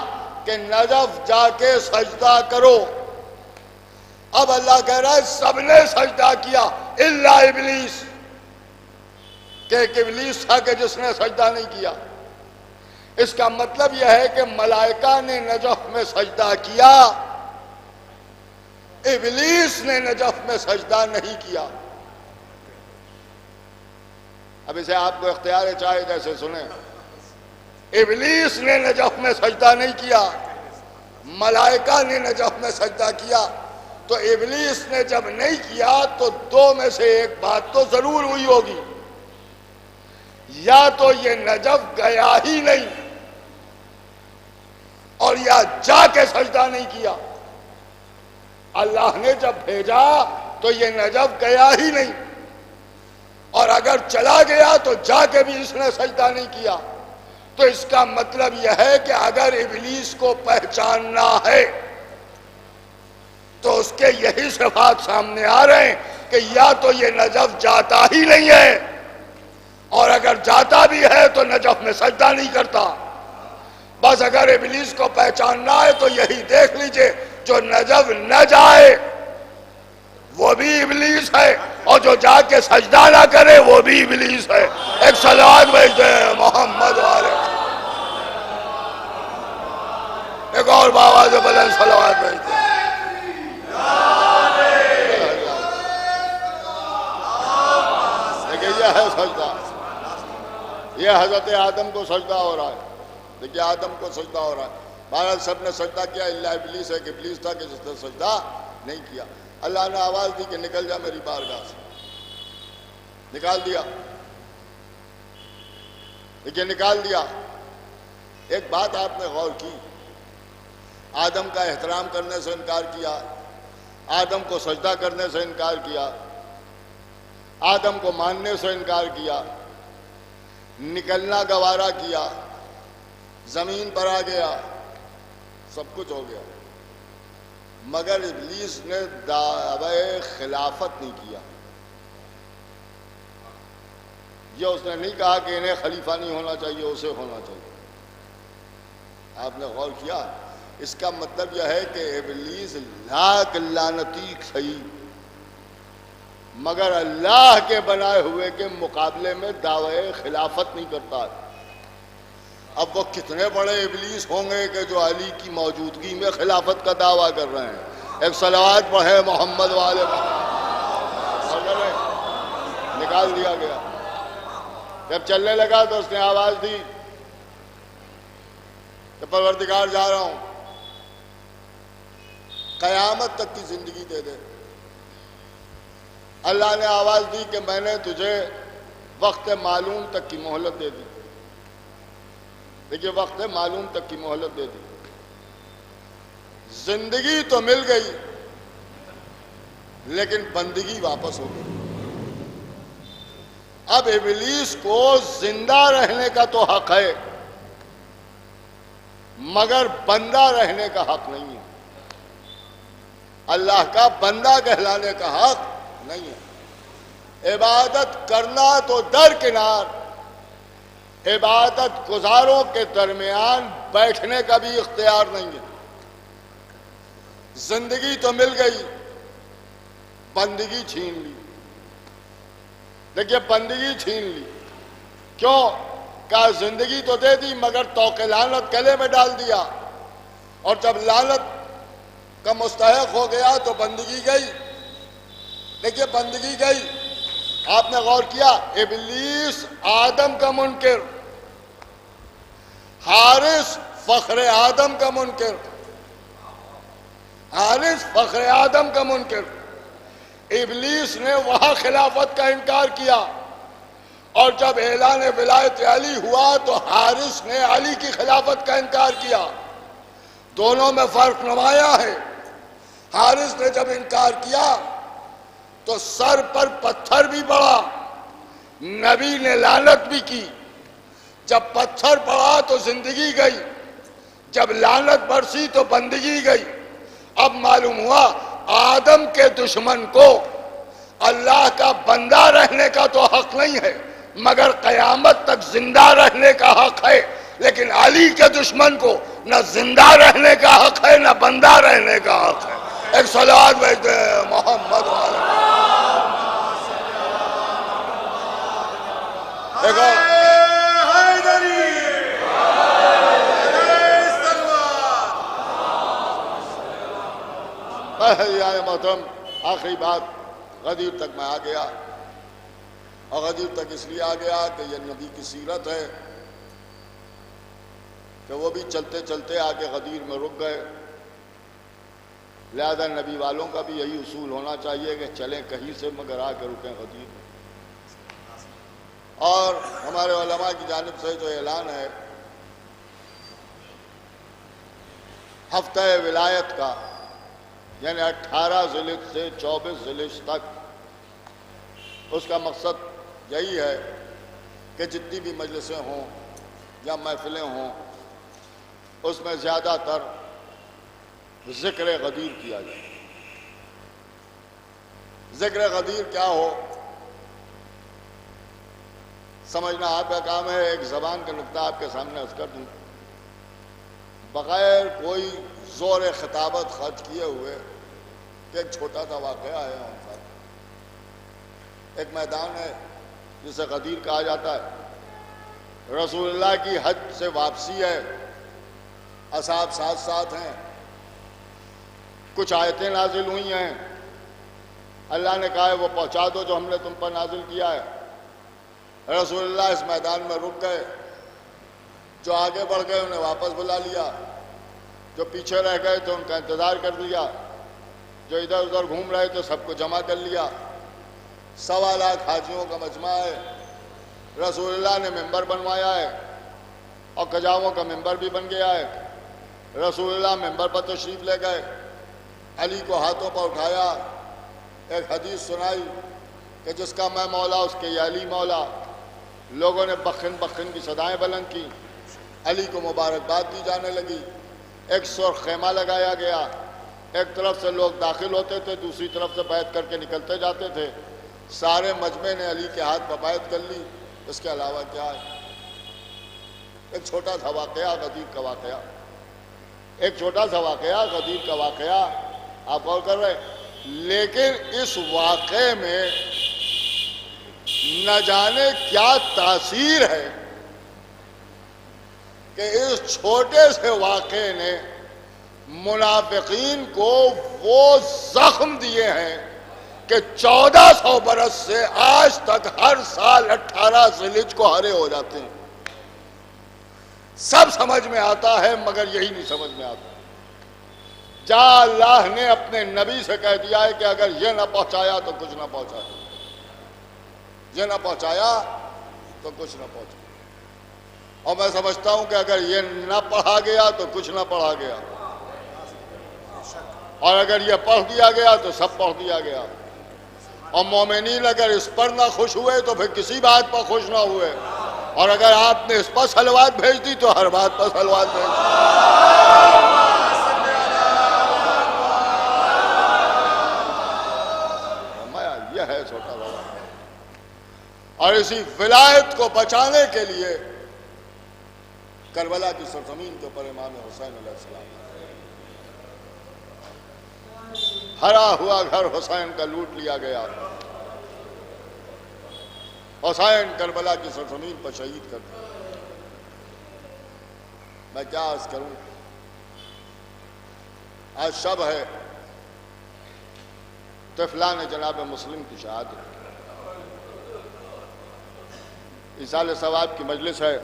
کہ نجف جا کے سجدہ کرو۔ اب اللہ کہہ رہا ہے سب نے سجدہ کیا الا ابلیس، کہ ایک ابلیس تھا کہ جس نے سجدہ نہیں کیا۔ اس کا مطلب یہ ہے کہ ملائکہ نے نجف میں سجدہ کیا، ابلیس نے نجف میں سجدہ نہیں کیا۔ اب اسے آپ کو اختیار چاہے جیسے سنیں، ابلیس نے نجف میں سجدہ نہیں کیا، ملائکہ نے نجف میں سجدہ کیا۔ تو ابلیس نے جب نہیں کیا تو دو میں سے ایک بات تو ضرور ہوئی ہوگی، یا تو یہ نجف گیا ہی نہیں اور یا جا کے سجدہ نہیں کیا۔ اللہ نے جب بھیجا تو یہ نجف گیا ہی نہیں، اور اگر چلا گیا تو جا کے بھی اس نے سجدہ نہیں کیا۔ تو اس کا مطلب یہ ہے کہ اگر ابلیس کو پہچاننا ہے تو اس کے یہی صفات سامنے آ رہے ہیں کہ یا تو یہ نجف جاتا ہی نہیں ہے، اور اگر جاتا بھی ہے تو نجف میں سجدہ نہیں کرتا۔ بس اگر ابلیس کو پہچاننا ہے تو یہی دیکھ لیجئے، جو نجف نہ جائے وہ بھی ابلیس ہے، اور جو جا کے سجدہ نہ کرے وہ بھی ابلیس ہے۔ ایک صلوات بھیج دیں محمد والے، ایک اور بابا جو بلند صلوات بھیج دیں۔ دیکھیں یہ ہے سجدہ، یہ حضرت آدم کو سجدہ ہو رہا ہے۔ دیکھیں آدم کو سجدہ ہو رہا ہے، بہرحال سب نے سجدہ کیا الا ابلیس، ایک ابلیس تھا کہ جس نے سجدہ نہیں کیا۔ اللہ نے آواز دی کہ نکل جا میری بارگاہ سے، نکال دیا۔ دیکھیں نکال دیا۔ ایک بات آپ نے غور کی، آدم کا احترام کرنے سے انکار کیا، آدم کو سجدہ کرنے سے انکار کیا، آدم کو ماننے سے انکار کیا، نکلنا گوارا کیا، زمین پر آ گیا، سب کچھ ہو گیا، مگر ابلیس نے دعوی خلافت نہیں کیا۔ یہ اس نے نہیں کہا کہ انہیں خلیفہ نہیں ہونا چاہیے، اسے ہونا چاہیے۔ آپ نے غور کیا؟ اس کا مطلب یہ ہے کہ ابلیس لاکھ لعنتی صحیح، مگر اللہ کے بنائے ہوئے کے مقابلے میں دعوی خلافت نہیں کرتا۔ اب وہ کتنے بڑے ابلیس ہوں گے کہ جو علی کی موجودگی میں خلافت کا دعویٰ کر رہے ہیں۔ ایک صلوات پڑھے محمد والے نکال دیا گیا۔ جب چلنے لگا تو اس نے آواز دی کہ پروردگار جا رہا ہوں، قیامت تک کی زندگی دے دے۔ اللہ نے آواز دی کہ میں نے تجھے وقت معلوم تک کی مہلت دے دی۔ دیکھیے وقت معلوم تک کی مہلت دے دی، زندگی تو مل گئی لیکن بندگی واپس ہو گئی۔ اب ابلیس کو زندہ رہنے کا تو حق ہے، مگر بندہ رہنے کا حق نہیں ہے، اللہ کا بندہ کہلانے کا حق نہیں ہے۔ عبادت کرنا تو درکنار، عبادت گزاروں کے درمیان بیٹھنے کا بھی اختیار نہیں ہے۔ زندگی تو مل گئی، بندگی چھین لی۔ دیکھیے بندگی چھین لی کیوں؟ کہا زندگی تو دے دی مگر توق لعنت گلے میں ڈال دیا، اور جب لعنت کا مستحق ہو گیا تو بندگی گئی۔ دیکھیے بندگی گئی، آپ نے غور کیا؟ ابلیس آدم کا منکر، حارث فخر آدم کا منکر، حارث فخر آدم کا منکر۔ ابلیس نے وہاں خلافت کا انکار کیا، اور جب اعلان ولایت علی ہوا تو حارث نے علی کی خلافت کا انکار کیا۔ دونوں میں فرق نمایاں ہے۔ حارث نے جب انکار کیا تو سر پر پتھر بھی پڑا، نبی نے لعنت بھی کی۔ جب پتھر پڑا تو زندگی گئی، جب لعنت برسی تو بندگی گئی۔ اب معلوم ہوا آدم کے دشمن کو اللہ کا بندہ رہنے کا تو حق نہیں ہے، مگر قیامت تک زندہ رہنے کا حق ہے۔ لیکن علی کے دشمن کو نہ زندہ رہنے کا حق ہے نہ بندہ رہنے کا حق ہے۔ ایک صلوات بھیجتے ہیں محمد والا۔ ایک اور محترم، آخری بات، غدیر تک میں آ گیا، اور غدیر تک اس لیے آ گیا کہ یہ نبی کی سیرت ہے کہ وہ بھی چلتے چلتے آگے غدیر میں رک گئے۔ لہذا نبی والوں کا بھی یہی اصول ہونا چاہیے کہ چلیں کہیں سے مگر آ کے رکیں غدیر میں۔ اور ہمارے علماء کی جانب سے جو اعلان ہے ہفتہ ولایت کا، یعنی 18 ذوالحجہ سے 24 ذوالحجہ تک، اس کا مقصد یہی ہے کہ جتنی بھی مجلسیں ہوں یا محفلیں ہوں اس میں زیادہ تر ذکر غدیر کیا جائے۔ ذکر غدیر کیا ہو سمجھنا آپ کا کام ہے۔ ایک زبان کا نقطہ آپ کے سامنے عرض کر دوں، بغیر کوئی زور خطابت خرچ کیے ہوئے کہ ایک چھوٹا سا واقعہ ہے ہم ساتھ۔ ایک میدان ہے جسے غدیر کہا جاتا ہے، رسول اللہ کی حج سے واپسی ہے، اصحاب ساتھ ساتھ ہیں، کچھ آیتیں نازل ہوئی ہیں، اللہ نے کہا ہے وہ پہنچا دو جو ہم نے تم پر نازل کیا ہے۔ رسول اللہ اس میدان میں رک گئے، جو آگے بڑھ گئے انہیں واپس بلا لیا، جو پیچھے رہ گئے تو ان کا انتظار کر لیا، جو ادھر ادھر گھوم رہے تھے سب کو جمع کر لیا۔ 1.25 لاکھ حاجیوں کا مجمع ہے، رسول اللہ نے ممبر بنوایا ہے اور کجاووں کا ممبر بھی بن گیا ہے۔ رسول اللہ ممبر پر تشریف لے گئے، علی کو ہاتھوں پر اٹھایا، ایک حدیث سنائی کہ جس کا میں مولا اس کے یہ علی مولا۔ لوگوں نے بخن بخن کی صدائیں بلند کی، علی کو مبارکباد دی جانے لگی۔ ایک سرخ خیمہ لگایا گیا، ایک طرف سے لوگ داخل ہوتے تھے، دوسری طرف سے بیعت کر کے نکلتے جاتے تھے۔ سارے مجمع نے علی کے ہاتھ پر بیعت کر لی۔ اس کے علاوہ کیا ہے؟ ایک چھوٹا سا واقعہ غدیر کا واقعہ، ایک چھوٹا سا واقعہ غدیر کا واقعہ، آپ غور کر رہے ہیں۔ لیکن اس واقعے میں نہ جانے کیا تاثیر ہے کہ اس چھوٹے سے واقعے نے منافقین کو وہ زخم دیے ہیں کہ 1400 برس سے آج تک ہر سال 18 ذوالحجہ کو ہرے ہو جاتے ہیں۔ سب سمجھ میں آتا ہے مگر یہی نہیں سمجھ میں آتا۔ جا اللہ نے اپنے نبی سے کہہ دیا ہے کہ اگر یہ نہ پہنچایا تو کچھ نہ پہنچایا، یہ نہ پہنچایا تو کچھ نہ پہنچایا۔ اور میں سمجھتا ہوں کہ اگر یہ نہ پڑھا گیا تو کچھ نہ پڑھا گیا، اور اگر یہ پڑھ دیا گیا تو سب پڑھ دیا گیا۔ اور مومنین اگر اس پر نہ خوش ہوئے تو پھر کسی بات پر خوش نہ ہوئے، اور اگر آپ نے اس پر صلوات بھیج دی تو ہر بات پر صلوات بھیج دی۔ اور اسی ولایت کو بچانے کے لیے کربلا کی سرزمین کے اوپر امام حسین علیہ السلام ہرا ہوا گھر حسین کا لوٹ لیا گیا. حسین کربلا کی سرزمین پر شہید کر دیا. میں کیا عرض کروں، آج شب ہے طفلان جناب مسلم کی شہادت. ایصال ثواب کی مجلس ہے،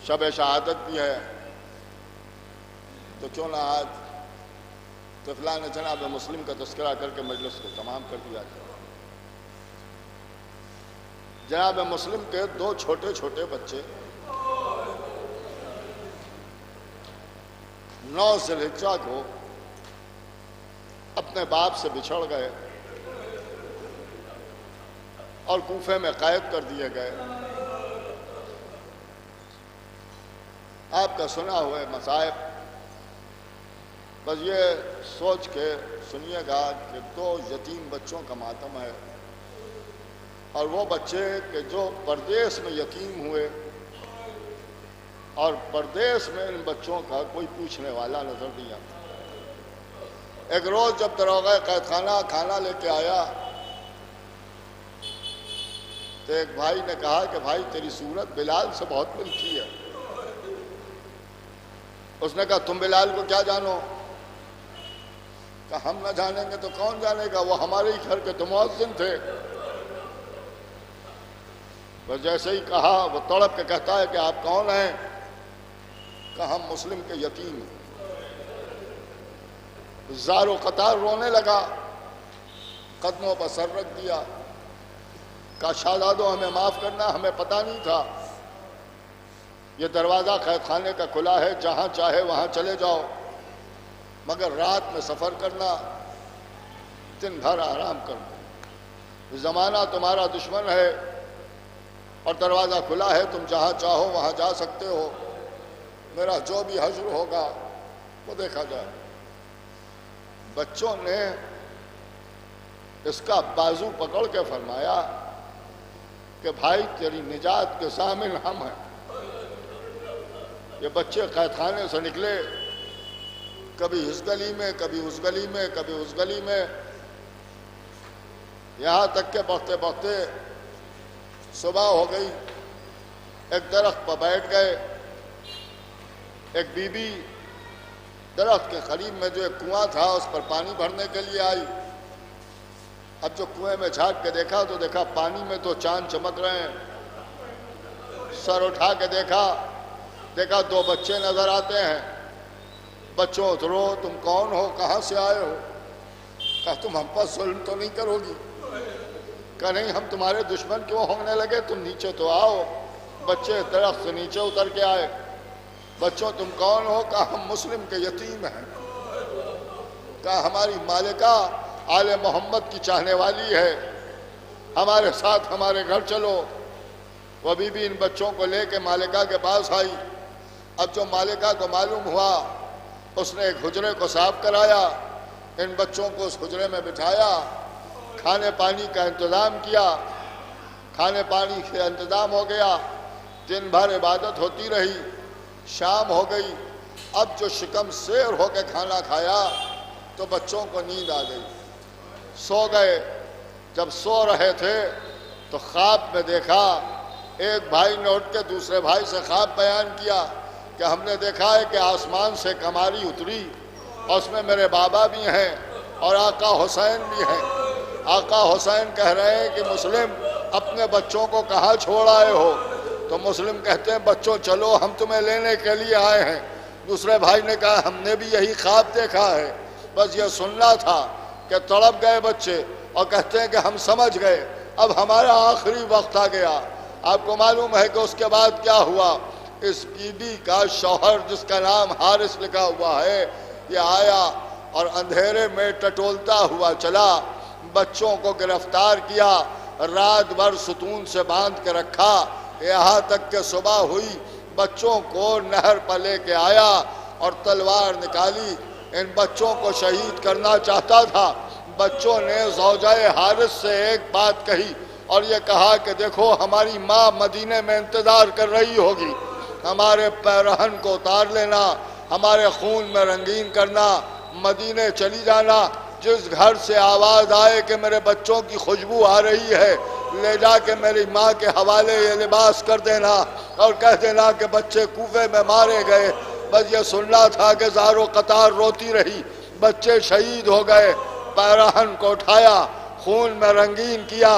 شب شہادت بھی ہے، تو کیوں نہ آج طفلان جناب مسلم کا تذکرہ کر کے مجلس کو تمام کر دیا جائے. جناب مسلم کے 2 چھوٹے چھوٹے بچے 9 ذی الحجہ کو اپنے باپ سے بچھڑ گئے اور کوفے میں قید کر دیے گئے. آپ کا سنا ہوئے مصائب، بس یہ سوچ کے سنیے گا کہ 2 یتیم بچوں کا ماتم ہے، اور وہ بچے کہ جو پردیس میں یتیم ہوئے، اور پردیس میں ان بچوں کا کوئی پوچھنے والا نظر نہیں آتا. ایک روز جب داروغہ قید خانہ کھانا لے کے آیا تو ایک بھائی نے کہا کہ بھائی تیری صورت بلال سے بہت ملتی ہے. اس نے کہا تم بلال کو کیا جانو؟ کہا ہم نہ جانیں گے تو کون جانے گا، وہ ہمارے ہی گھر کے تو مؤذن تھے. بس جیسے ہی کہا وہ تڑپ کے کہتا ہے کہ آپ کون ہیں؟ کہا ہم مسلم کے یتیم ہیں. زار و قطار رونے لگا، قدموں پر سر رکھ دیا، کہا شہزادو ہمیں معاف کرنا، ہمیں پتہ نہیں تھا. یہ دروازہ قید خانے کا کھلا ہے، جہاں چاہے وہاں چلے جاؤ، مگر رات میں سفر کرنا، دن بھر آرام کرنا. زمانہ تمہارا دشمن ہے اور دروازہ کھلا ہے، تم جہاں چاہو وہاں جا سکتے ہو. میرا جو بھی حشر ہوگا وہ دیکھا جائے. بچوں نے اس کا بازو پکڑ کے فرمایا کہ بھائی تیری نجات کے ضامن ہم ہیں. یہ بچے قید خانے سے نکلے، کبھی اس گلی میں، کبھی اس گلی میں، کبھی اس گلی میں، یہاں تک کہ بڑھتے بڑھتے صبح ہو گئی. ایک درخت پر بیٹھ گئے. ایک بی بی درخت کے قریب میں جو ایک کنواں تھا اس پر پانی بھرنے کے لیے آئی. اب جو کنویں میں جھانک کے دیکھا تو دیکھا پانی میں تو چاند چمک رہے ہیں. سر اٹھا کے دیکھا 2 بچے نظر آتے ہیں. بچوں اترو، تم کون ہو، کہاں سے آئے ہو؟ کہا تم ہم پر ظلم تو نہیں کرو گی؟ کہا نہیں، ہم تمہارے دشمن کیوں ہونے لگے، تم نیچے تو آؤ. بچے درخت سے نیچے اتر کے آئے. بچوں تم کون ہو؟ کہا ہم مسلم کے یتیم ہیں. کہا ہماری مالکہ آل محمد کی چاہنے والی ہے، ہمارے ساتھ ہمارے گھر چلو. وہ بی بی ان بچوں کو لے کے مالکہ کے پاس آئی. اب جو مالکہ کو معلوم ہوا اس نے ایک حجرے کو صاف کرایا، ان بچوں کو اس حجرے میں بٹھایا، کھانے پانی کا انتظام کیا. کھانے پانی کا انتظام ہو گیا. دن بھر عبادت ہوتی رہی. شام ہو گئی. اب جو شکم سیر ہو کے کھانا کھایا تو بچوں کو نیند آ گئی، سو گئے. جب سو رہے تھے تو خواب میں دیکھا، ایک بھائی نے اٹھ کے دوسرے بھائی سے خواب بیان کیا کہ ہم نے دیکھا ہے کہ آسمان سے کماری اتری اور اس میں میرے بابا بھی ہیں اور آقا حسین بھی ہیں. آقا حسین کہہ رہے ہیں کہ مسلم اپنے بچوں کو کہاں چھوڑ آئے ہو؟ تو مسلم کہتے ہیں بچوں چلو ہم تمہیں لینے کے لیے آئے ہیں. دوسرے بھائی نے کہا ہم نے بھی یہی خواب دیکھا ہے، بس یہ سننا تھا. کہ تڑپ گئے بچے اور کہتے ہیں کہ ہم سمجھ گئے، اب ہمارا آخری وقت آ گیا. آپ کو معلوم ہے کہ اس کے بعد کیا ہوا؟ اس بی بی کا شوہر جس کا نام حارث لکھا ہوا ہے، یہ آیا اور اندھیرے میں ٹٹولتا ہوا چلا، بچوں کو گرفتار کیا، رات بھر ستون سے باندھ کے رکھا، یہاں تک کہ صبح ہوئی. بچوں کو نہر پر لے کے آیا اور تلوار نکالی. ان بچوں کو شہید کرنا چاہتا تھا. بچوں نے زوجہ حارث سے ایک بات کہی اور یہ کہا کہ دیکھو ہماری ماں مدینے میں انتظار کر رہی ہوگی، ہمارے پیرہن کو اتار لینا، ہمارے خون میں رنگین کرنا، مدینے چلی جانا، جس گھر سے آواز آئے کہ میرے بچوں کی خوشبو آ رہی ہے لے جا کے میری ماں کے حوالے یہ لباس کر دینا اور کہہ دینا کہ بچے کوفے میں مارے گئے۔ بس یہ سننا تھا کہ زار و قطار روتی رہی، بچے شہید ہو گئے، پیرہن کو اٹھایا، خون میں رنگین کیا،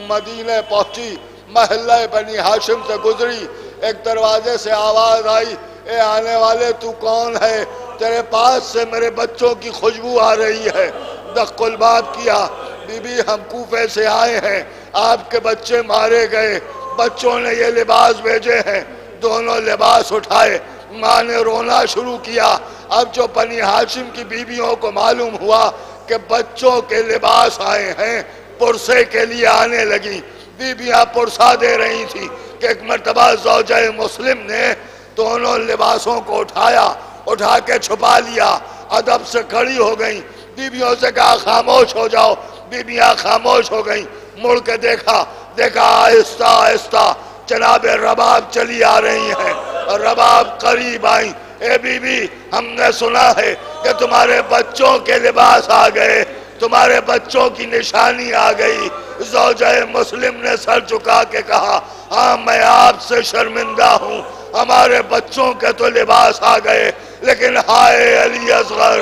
مدینے پہنچی، محلہ بنی ہاشم سے گزری، ایک دروازے سے آواز آئی، اے آنے والے تو کون ہے؟ تیرے پاس سے میرے بچوں کی خوشبو آ رہی ہے۔ دق الباب کیا، بی بی ہم کوفے سے آئے ہیں، آپ کے بچے مارے گئے، بچوں نے یہ لباس بھیجے ہیں۔ دونوں لباس اٹھائے، ماں نے رونا شروع کیا۔ اب جو بنی ہاشم کی بیویوں کو معلوم ہوا کہ بچوں کے لباس آئے ہیں، پرسے کے لیے آنے لگی، بیویاں پرسا دے رہی تھی کہ ایک مرتبہ زوجہ مسلم نے دونوں لباسوں کو اٹھا کے چھپا لیا، ادب سے کھڑی ہو گئیں، بیویوں سے کہا خاموش ہو جاؤ، بیویاں خاموش ہو گئیں، مڑ کے دیکھا آہستہ آہستہ جناب رباب چلی آ رہی ہیں، رباب قریب آئیں، اے بی بی ہم نے سنا ہے کہ تمہارے بچوں کے لباس آ گئے، تمہارے بچوں کی نشانی آ گئی۔ زوجہ مسلم نے سر جھکا کے کہا ہاں میں آپ سے شرمندہ ہوں، ہمارے بچوں کے تو لباس آ گئے، لیکن ہائے علی اصغر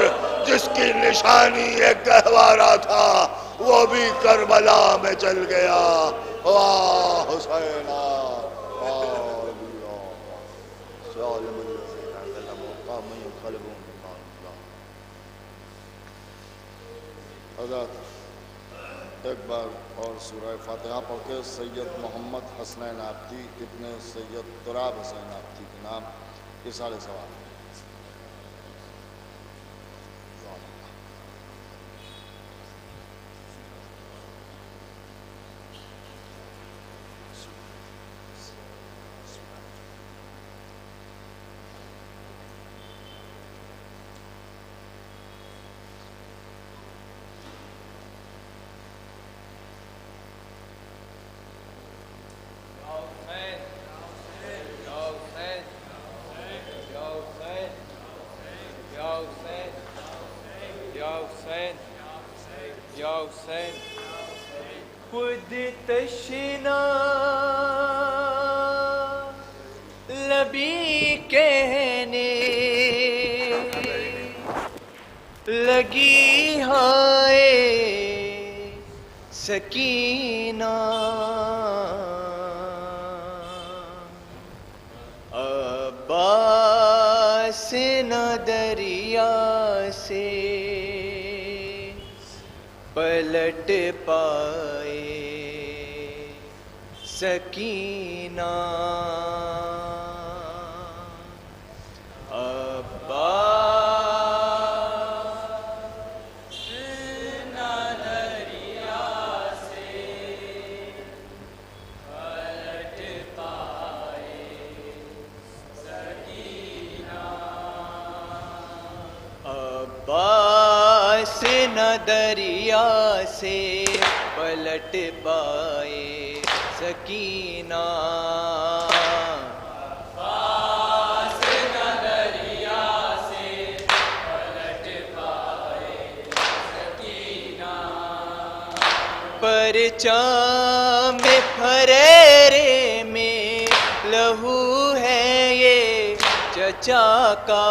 جس کی نشانی ایک گہوارہ تھا وہ بھی کربلا میں چل گیا۔ واہ حسین حضرت ایک بار اور سورہ فاتحہ پڑھ کے سید محمد حسنین آبدی ابن سید تراب حسین آبدی کے نام اِرسال ثواب۔ خود تشنا لبی کہنے لگی ہائے سکینہ، عباس نہ دریا سے پلٹ پائے سکینہ، عباس نہ دریا سے پلٹ پائے سکینہ، عباس نہ دریا سے پلٹ پائے سکینہ، عباس نہ دریا سے پلٹ پائے سکینہ، پرچام پھریرے میں لہو ہے یہ چچا کا،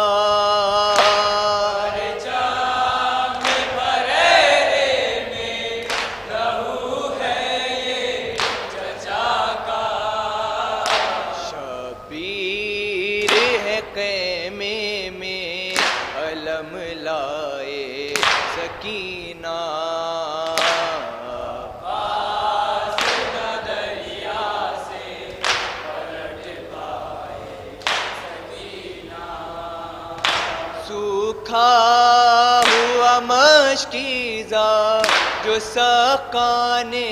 ہوا مشکیزہ جو سقا نے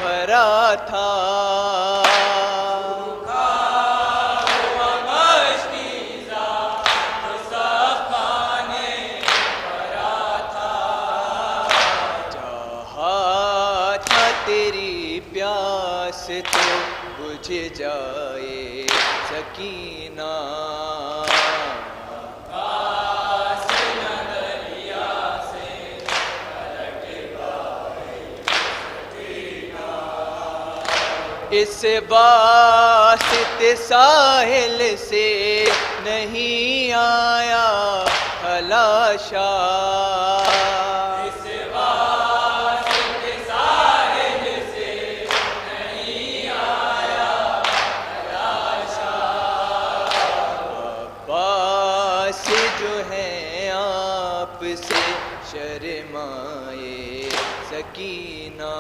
بھرا تھا، ہوا مشکیزہ جو سقا نے بھرا تھا، جہاں تھا تیری پیار تو بجھ جائے سکینہ اس واسطے ساحل سے نہیں آیا خلاشا اس واسطے ساحل سے نہیں آیا خلاشا عباس جو ہیں آپ سے شرمائے سکینہ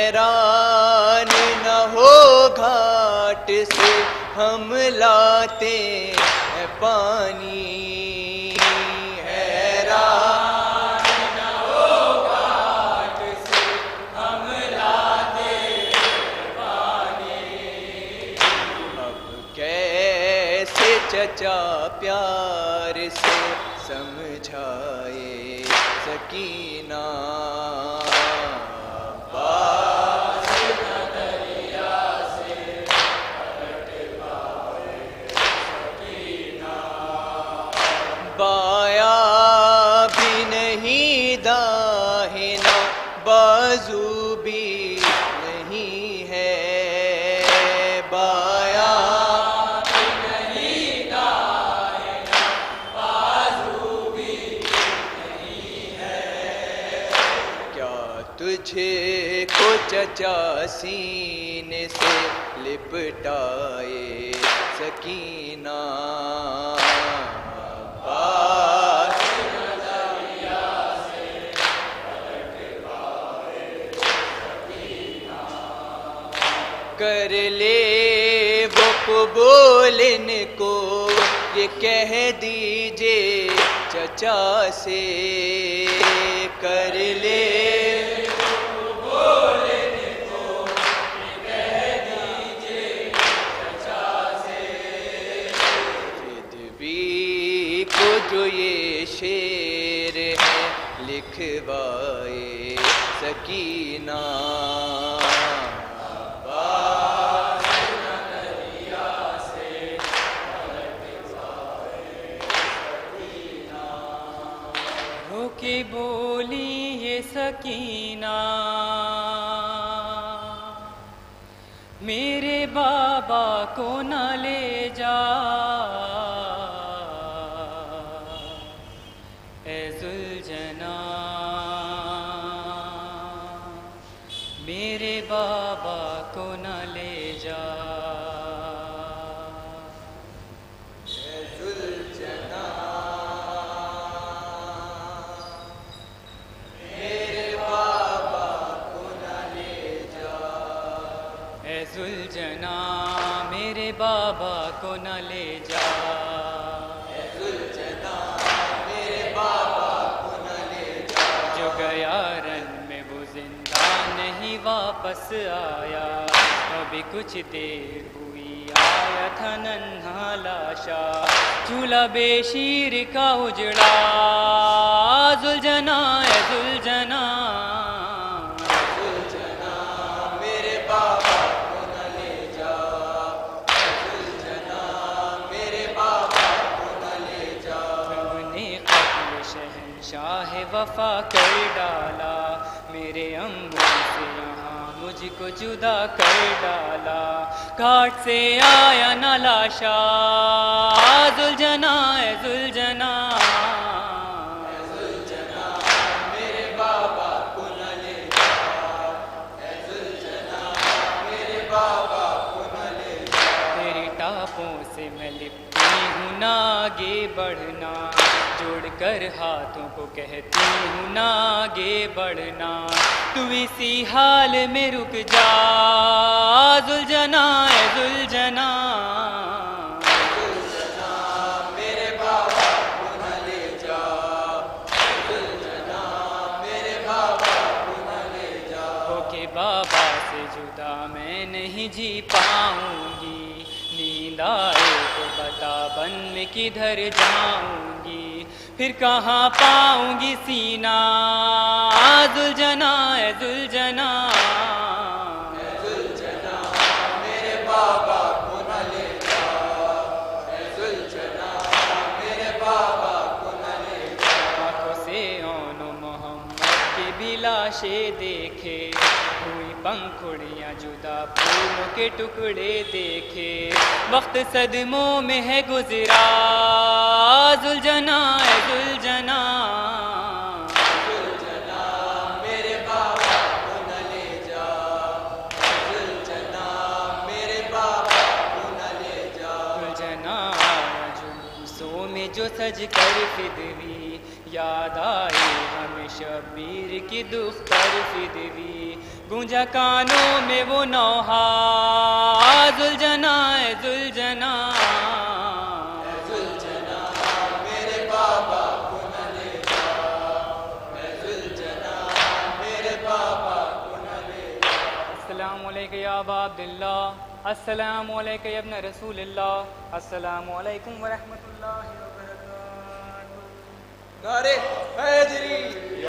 حیران نہ ہو گھاٹ سے ہم لاتے ہیں پانی حیران نہ ہو گھاٹ سے ہم لاتے ہیں پانی اب کیسے چچا پیار سے سمجھائے سکینہ بایا بھی نہیں داہنا بازو بھی نہیں ہے بایا بھی نہیں داہنا بازو بھی نہیں ہے کیا تجھے کو چچا سینے سے لپٹائے سکینہ کر لے وہ قبول ان کو یہ کہہ دیجئے چچا سے کر لے قبول ان کو یہ کہہ دیجئے چچا سے رضوی کو جو یہ شعر ہے لکھوائے سکینہ کہ بولی یہ سکینہ میرے بابا کو نہ لے جا اے ذوالجنا میرے بابا کو نہ لے جا ذوالجنا میرے بابا کو نہ لے جا ذوالجنا میرے بابا کو نہ لے جا جو گیا رن میں وہ زندہ نہیں واپس آیا ابھی کچھ دیر ہوئی آیا تھا ننھا لاشا چولہا بے شیر کا اجڑا ذوالجنا اے ذوالجنا شاہ وفا کر ڈالا میرے امبو سے یہاں مجھ کو جدا کر ڈالا گھاٹ سے آیا نہ لاشا ذوالجنا اے ذوالجنا میرے بابا کو نہ لے جا اے ذوالجنا میرے بابا کو نہ لے جا تیری ٹاپوں سے میں لپٹی ہوں نہ آگے بڑھنا جوڑ کر ہاتھوں کو کہتی ہوں نہ آگے بڑھنا تو اسی حال میں رک جا ذوالجنا اے ذوالجنا میرے بابا کو نہ لے جا ذوالجنا میرے بابا کو نہ لے جا ہو کہ بابا سے جدا میں نہیں جی پاؤں گی نیند آئے تو بتا بن میں کدھر جاؤں گی، پھر کہاں پاؤں گی سینہ ذوالجنا اے ذوالجنا، میرے بابا کو نہ لے جا، اے ذوالجنا میرے بابا کو نہ لے جا۔ آنکھوں سے اون و محمد کی بھی لاشیں دیکھے، ہوئی پنکھڑیاں جدا پھولوں کے ٹکڑے دیکھے، وقت صدموں میں ہے گزرا ذوالجنا اے ذوالجنا، میرے بابا کو نہ لے جا، ذوالجنا میرے بابا کو نہ لے جا۔ ذوالجنا جلوسوں میں جو سج کر فدوی، یاد آئی ہمیں شبیر کی دختر فدوی، گونجا کانوں میں وہ نوحہ ذوالجنا اے ذوالجنا، ذوالجنا میرے بابا کو نہ لے جا، اے ذوالجنا میرے بابا کو نہ لے جا۔ السلام علیکم یا ابا عبداللہ، السلام علیکم یا ابن رسول اللہ، السلام علیکم ورحمۃ اللہ وبرکاتہ۔ نعرے حیدری